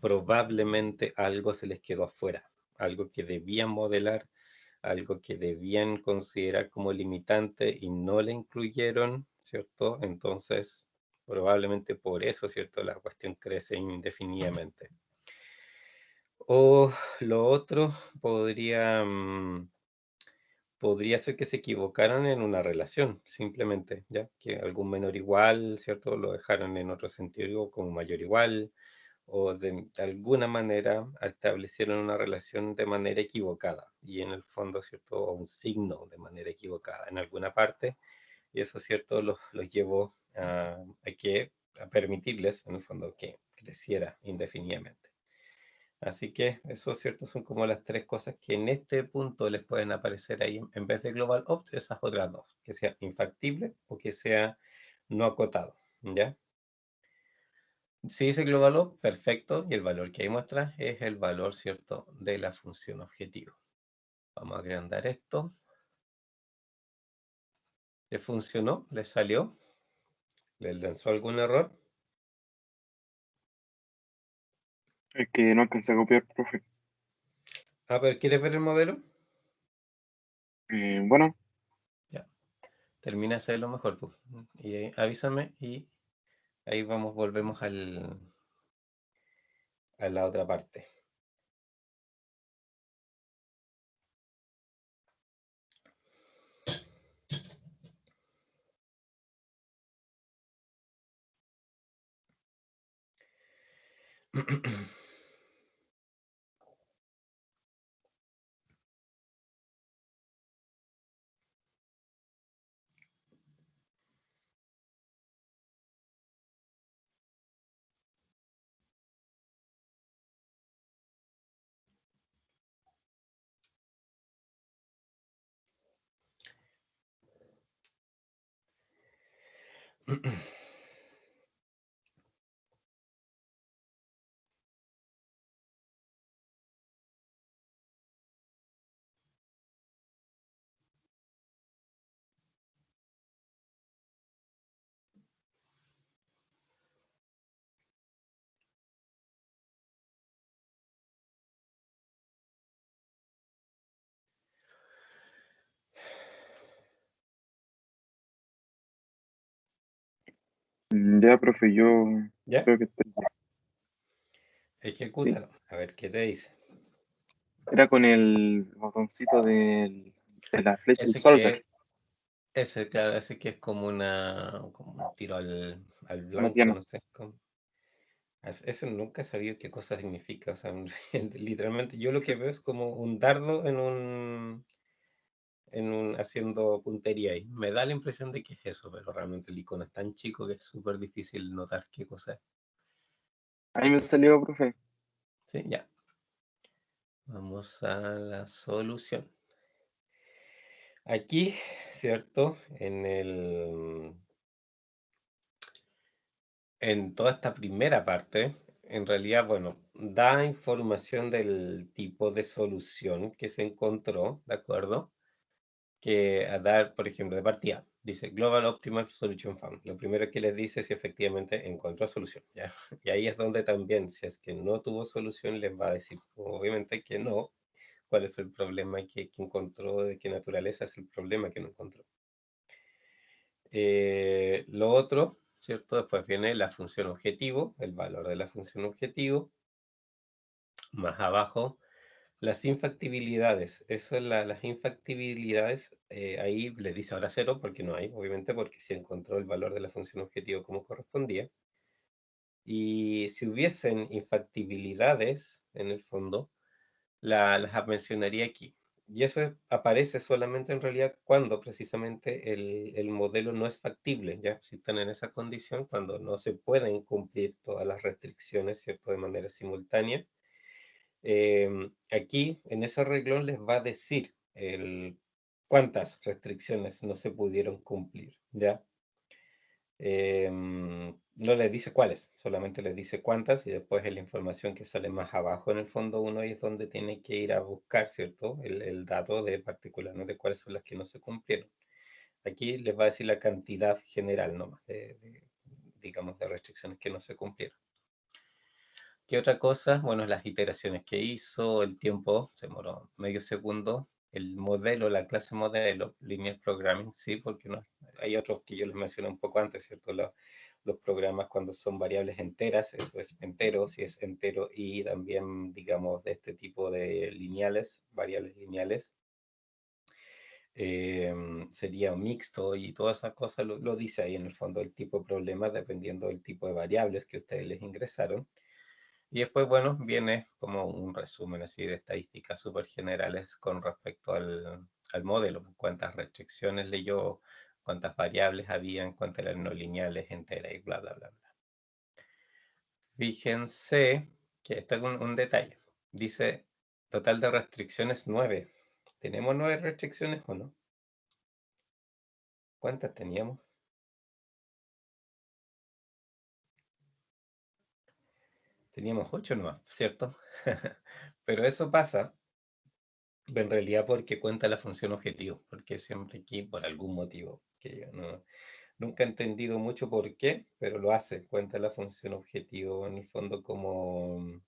S1: probablemente algo se les quedó afuera, algo que debían modelar, algo que debían considerar como limitante y no le incluyeron, ¿cierto? Entonces, probablemente por eso, ¿cierto? La cuestión crece indefinidamente. O lo otro podría ser que se equivocaran en una relación, simplemente, ¿ya? Que algún menor igual, ¿cierto? Lo dejaron en otro sentido como mayor igual, o de alguna manera establecieron una relación de manera equivocada y en el fondo, ¿cierto? O un signo de manera equivocada en alguna parte, y eso, ¿cierto? Los llevó a permitirles, en el fondo, que creciera indefinidamente. Así que eso, ¿cierto? Son como las tres cosas que en este punto les pueden aparecer ahí en vez de global opt, esas otras dos, que sea infactible o que sea no acotado, ¿ya? Si dice global opt, perfecto, y el valor que ahí muestra es el valor, ¿cierto?, de la función objetivo. Vamos a agrandar esto. ¿Le funcionó? ¿Le salió? ¿Le lanzó algún error?
S2: Es que no alcancé a copiar, profe.
S1: A ver, ¿quieres ver el modelo?
S2: Bueno,
S1: Ya, termina de hacerlo mejor, pues. Y avísame y ahí volvemos a la otra parte.
S2: Ya, profe, yo
S1: ¿Ya?
S2: creo que estoy. Sí.
S1: Ejecútalo. A ver qué te dice.
S2: Era con el botoncito de la flecha, el
S1: Ese
S2: solver,
S1: que, claro, ese que es como un tiro al
S2: una
S1: blanco,
S2: diana.
S1: no sé. Ese nunca he sabido qué cosa significa. O sea, literalmente yo lo que veo es como un dardo haciendo puntería ahí. Me da la impresión de que es eso, pero realmente el icono es tan chico que es súper difícil notar qué cosa es.
S2: Ahí me salió, profe.
S1: Sí, ya. Vamos a la solución. Aquí, ¿cierto? En toda esta primera parte, en realidad, bueno, da información del tipo de solución que se encontró, ¿de acuerdo? Que a dar, por ejemplo, de partida. Dice Global Optimal Solution Found. Lo primero que les dice es si efectivamente encontró solución, ¿ya? Y ahí es donde también, si es que no tuvo solución, les va a decir, obviamente que no, cuál fue el problema que encontró, de qué naturaleza es el problema que no encontró. Lo otro, ¿cierto? Después viene la función objetivo, el valor de la función objetivo. Más abajo, las infactibilidades. Eso es las infactibilidades, ahí le dice ahora cero porque no hay, obviamente, porque se encontró el valor de la función objetivo como correspondía. Y si hubiesen infactibilidades, en el fondo, las mencionaría aquí. Y eso aparece solamente en realidad cuando precisamente el modelo no es factible, ya si están en esa condición, cuando no se pueden cumplir todas las restricciones, ¿cierto? De manera simultánea. Aquí, en ese renglón, les va a decir cuántas restricciones no se pudieron cumplir, ¿ya? No les dice cuáles, solamente les dice cuántas y después la información que sale más abajo en el fondo uno es donde tiene que ir a buscar, ¿cierto? El dato de particularmente de cuáles son las que no se cumplieron. Aquí les va a decir la cantidad general nomás digamos, de restricciones que no se cumplieron. ¿Qué otra cosa? Bueno, las iteraciones que hizo, el tiempo, se demoró medio segundo. El modelo, la clase modelo, linear programming, sí, porque no, hay otros que yo les mencioné un poco antes, ¿cierto? Los programas cuando son variables enteras, eso es entero, si es entero, y también, digamos, de este tipo de lineales, variables lineales, sería un mixto y todas esas cosas lo dice ahí en el fondo el tipo de problemas dependiendo del tipo de variables que ustedes les ingresaron. Y después, bueno, viene como un resumen así de estadísticas súper generales con respecto al modelo. Cuántas restricciones leyó, cuántas variables habían, cuántas eran no lineales, enteras y bla, bla, bla, bla. Fíjense que está un detalle. Dice, total de restricciones 9. ¿Tenemos 9 restricciones o no? ¿Cuántas teníamos? Teníamos 8 nomás, ¿cierto? Pero eso pasa en realidad porque cuenta la función objetivo, porque siempre aquí, por algún motivo, que yo nunca he entendido mucho por qué, pero lo hace, cuenta la función objetivo en el fondo como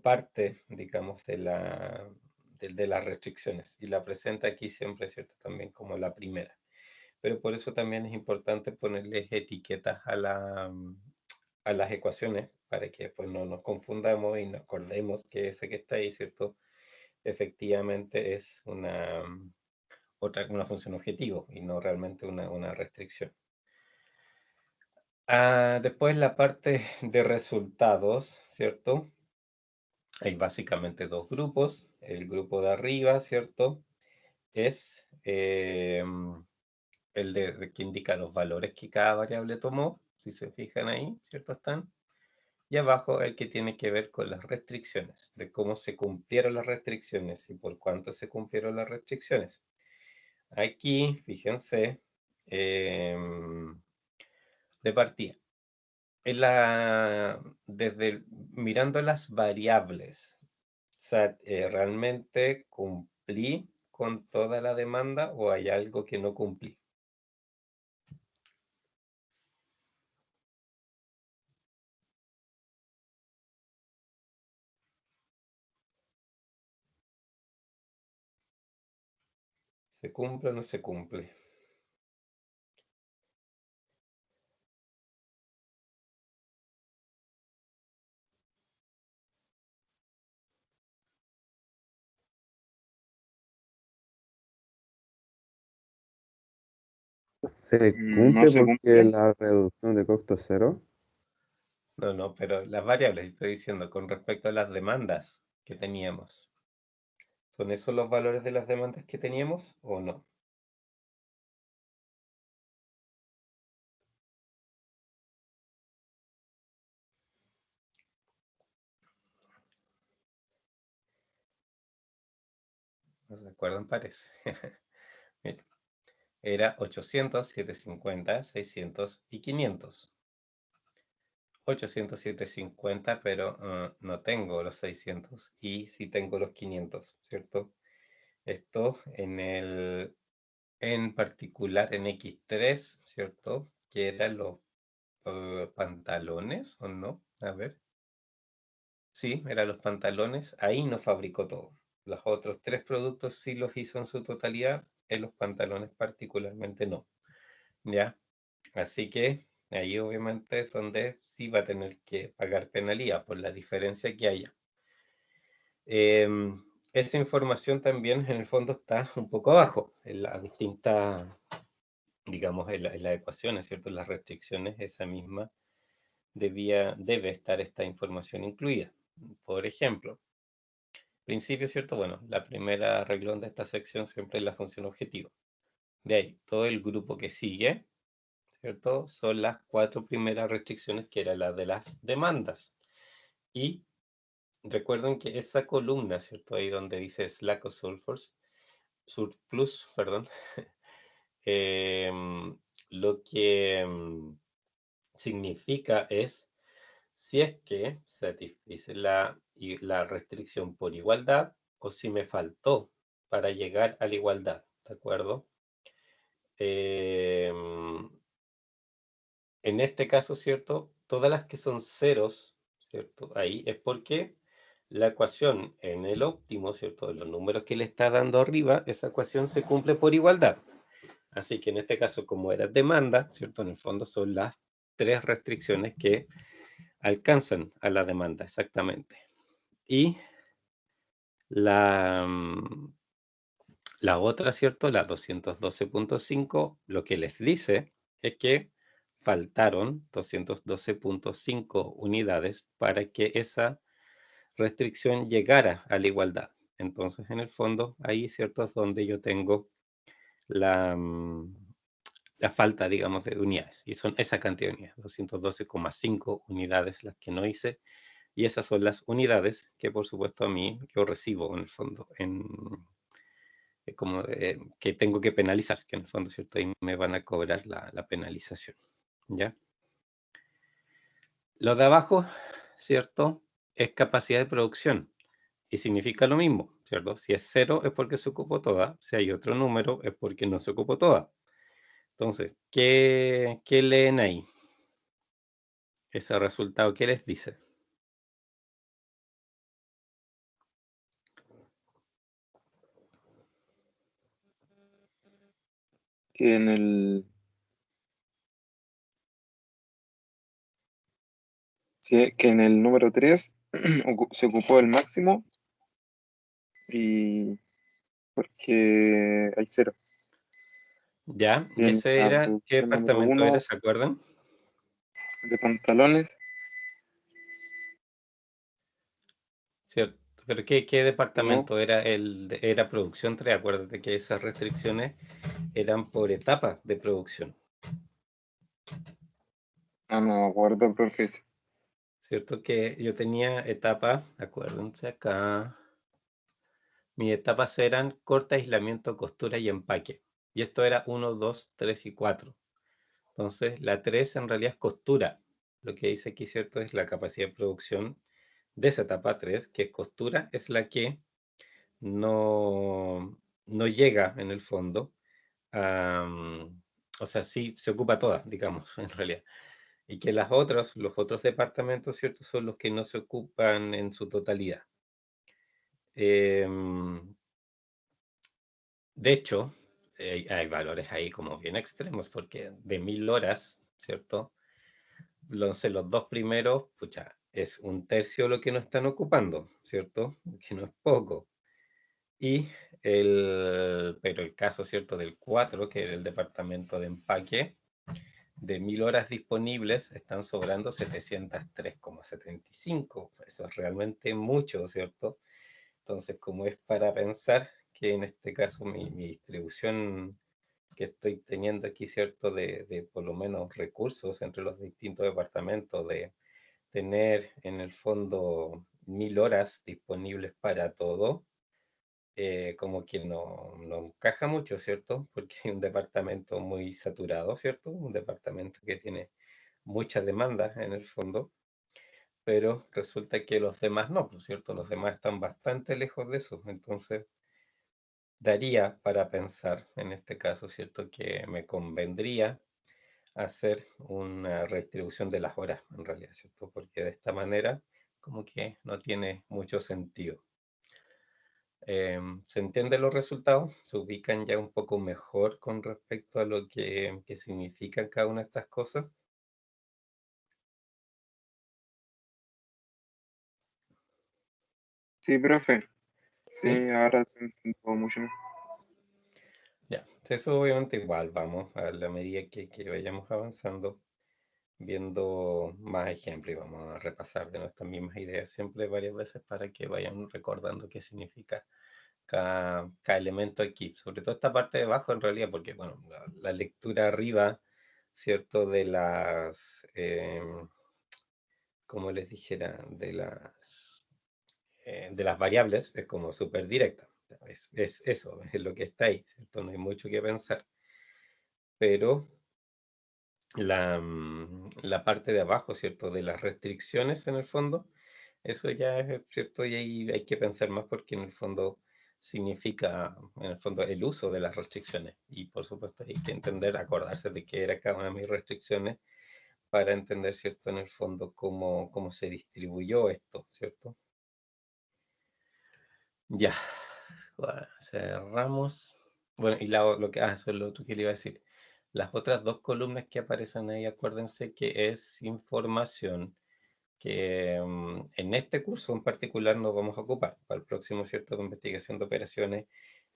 S1: parte, digamos, de las restricciones, y la presenta aquí siempre, ¿cierto? También como la primera. Pero por eso también es importante ponerles etiquetas a las ecuaciones, para que después no nos confundamos y nos acordemos que ese que está ahí, ¿cierto? Efectivamente es una función objetivo y no realmente una restricción. Después la parte de resultados, ¿cierto? Hay básicamente dos grupos. El grupo de arriba, ¿cierto? Es el que indica los valores que cada variable tomó, si se fijan ahí, ¿cierto? Están. Y abajo el que tiene que ver con las restricciones, de cómo se cumplieron las restricciones y por cuánto se cumplieron las restricciones. Aquí, fíjense, de partida, mirando las variables, o sea, ¿realmente cumplí con toda la demanda o hay algo que no cumplí? ¿Se cumple o no se cumple?
S3: Se
S2: No
S3: cumple
S2: se
S3: porque
S2: cumple.
S3: la reducción de costo es cero.
S1: No, no, pero las variables, estoy diciendo, con respecto a las demandas que teníamos. ¿Son esos los valores de las demandas que teníamos o no? ¿No se acuerdan? Parece. Mira, era 800, 750, 600 y 500. 800, 750, pero no tengo los 600 y sí tengo los 500, ¿cierto? Esto en particular en X3, ¿cierto? Que eran los pantalones, ¿o no? A ver. Sí, eran los pantalones. Ahí no fabricó todo. Los otros tres productos sí los hizo en su totalidad. En los pantalones particularmente no. ¿Ya? Así que ahí obviamente es donde sí va a tener que pagar penalidad por la diferencia que haya. Esa información también en el fondo está un poco abajo en las distintas, digamos, en las ecuaciones, ¿cierto? En las restricciones, esa misma debe estar esta información incluida. Por ejemplo, principio, ¿cierto? Bueno, la primera reglón de esta sección siempre es la función objetivo. De ahí, todo el grupo que sigue, ¿cierto? Son las cuatro primeras restricciones que era la de las demandas. Y recuerden que esa columna, ¿cierto? Ahí donde dice slack o surplus, perdón, lo que significa es si es que satisface la restricción por igualdad o si me faltó para llegar a la igualdad, ¿de acuerdo? En este caso, ¿cierto? Todas las que son ceros, ¿cierto? Ahí es porque la ecuación en el óptimo, ¿cierto? De los números que le está dando arriba, esa ecuación se cumple por igualdad. Así que en este caso, como era demanda, ¿cierto? En el fondo son las tres restricciones que alcanzan a la demanda, exactamente. Y la, la otra, ¿cierto? La 212.5, lo que les dice es que faltaron 212.5 unidades para que esa restricción llegara a la igualdad. Entonces, en el fondo, ahí, ¿cierto? Es donde yo tengo la, la falta, digamos, de unidades. Y son esa cantidad de unidades, 212,5 unidades las que no hice. Y esas son las unidades que, por supuesto, a mí yo recibo, en el fondo, como que tengo que penalizar, que en el fondo, ¿cierto? Ahí me van a cobrar la penalización, ¿ya? Lo de abajo, ¿cierto? Es capacidad de producción y significa lo mismo, ¿cierto? Si es 0 es porque se ocupó toda, si hay otro número es porque no se ocupó toda. Entonces, ¿qué leen ahí? Ese resultado, ¿qué les dice?
S2: Que en el, que en el número 3 se ocupó el máximo y porque hay cero.
S1: ¿Ya?
S2: Y
S1: ¿Y
S2: en
S1: ese
S2: la
S1: era, qué
S2: producción número
S1: departamento era,
S2: 1
S1: se acuerdan?
S2: de pantalones,
S1: ¿Cierto? Pero ¿qué
S2: no,
S1: departamento era era producción 3? Acuérdate que esas restricciones eran por etapas de producción,
S2: no me acuerdo, profe.
S1: ¿cierto? Que yo tenía etapas, acuérdense acá, mis etapas eran corte, aislamiento, costura y empaque. Y esto era 1, 2, 3 y 4. Entonces, la 3 en realidad es costura. Lo que dice aquí, ¿cierto? Es la capacidad de producción de esa etapa 3, que es costura, es la que no llega en el fondo. O sea, sí se ocupa toda, digamos, en realidad. Y que los otros departamentos, ¿cierto? Son los que no se ocupan en su totalidad. Em, de hecho, hay valores ahí como bien extremos, porque de 1000 horas, ¿cierto? Los dos primeros, pucha, es un tercio lo que no están ocupando, ¿cierto? Que no es poco. Pero el caso, ¿cierto?, del 4, que era el departamento de empaque, de 1000 horas disponibles están sobrando 703,75. Eso es realmente mucho, ¿cierto? Entonces, como es para pensar que en este caso mi distribución que estoy teniendo aquí, ¿cierto?, de por lo menos recursos entre los distintos departamentos, de tener en el fondo 1000 horas disponibles para todo, como que no encaja mucho, ¿cierto? Porque hay un departamento muy saturado, ¿cierto? Un departamento que tiene muchas demandas en el fondo, pero resulta que los demás no, ¿no es cierto? Los demás están bastante lejos de eso. Entonces, daría para pensar, en este caso, ¿cierto?, que me convendría hacer una redistribución de las horas, en realidad, ¿cierto? Porque de esta manera, como que no tiene mucho sentido. ¿Se entienden los resultados? ¿Se ubican ya un poco mejor con respecto a lo que significan cada una de estas cosas?
S2: Sí, profe. Sí,
S1: ¿Sí?
S2: ahora se entiende mucho mejor.
S1: Ya, eso obviamente igual vamos a la medida que vayamos avanzando, viendo más ejemplos y vamos a repasar de nuestras mismas ideas siempre varias veces para que vayan recordando qué significa cada elemento aquí, sobre todo esta parte de abajo en realidad, porque bueno, la lectura arriba, ¿cierto? Como les dijera, de las variables es como súper directa. Es eso, es lo que está ahí, ¿cierto? No hay mucho que pensar. Pero la parte de abajo, ¿cierto? De las restricciones en el fondo, eso ya es cierto y ahí hay que pensar más porque en el fondo significa, en el fondo, el uso de las restricciones. Y por supuesto hay que entender, acordarse de qué era cada una de mis restricciones para entender, ¿cierto? En el fondo cómo se distribuyó esto, ¿cierto? Ya, bueno, cerramos. Bueno, y eso es lo otro que le iba a decir. Las otras dos columnas que aparecen ahí, acuérdense que es información que en este curso en particular nos vamos a ocupar. Para el próximo, ¿cierto?, de investigación de operaciones,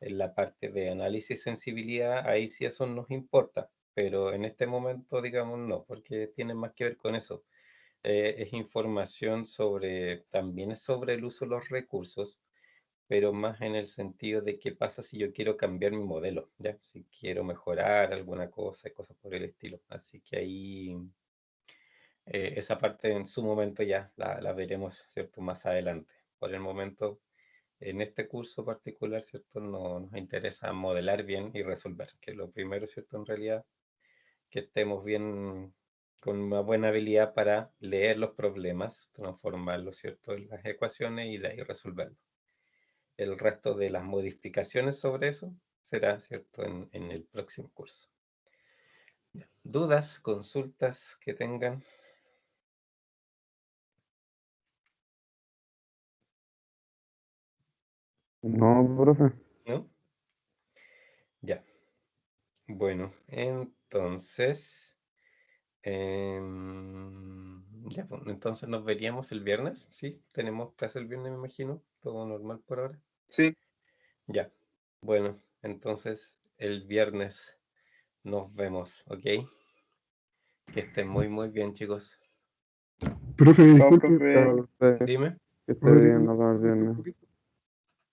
S1: en la parte de análisis sensibilidad, ahí sí eso nos importa, pero en este momento, digamos, no, porque tiene más que ver con eso. Es información también es sobre el uso de los recursos, pero más en el sentido de qué pasa si yo quiero cambiar mi modelo, ¿ya? Si quiero mejorar alguna cosa, cosas por el estilo. Así que ahí esa parte en su momento ya la veremos, ¿cierto? Más adelante. Por el momento, en este curso particular, ¿cierto? Nos interesa modelar bien y resolver, que lo primero, ¿cierto? En realidad, que estemos bien con una buena habilidad para leer los problemas, transformarlos, ¿cierto?, en las ecuaciones y de ahí resolverlos. El resto de las modificaciones sobre eso será, ¿cierto?, en el próximo curso. ¿Dudas, consultas que tengan?
S3: No, profe.
S1: ¿No? Ya. Bueno, entonces, ya, pues, entonces nos veríamos el viernes, ¿sí? Tenemos clase el viernes, me imagino. Todo normal por ahora.
S2: Sí,
S1: Ya. Bueno, entonces el viernes nos vemos, ¿ok? Que estén muy, muy bien, chicos.
S4: Profe,
S2: chao,
S4: disculpe,
S2: profe.
S3: Chao, profe.
S1: Dime.
S3: Que esté
S4: ¿podría
S3: bien, nos vemos el
S4: un
S3: viernes.
S4: poquito?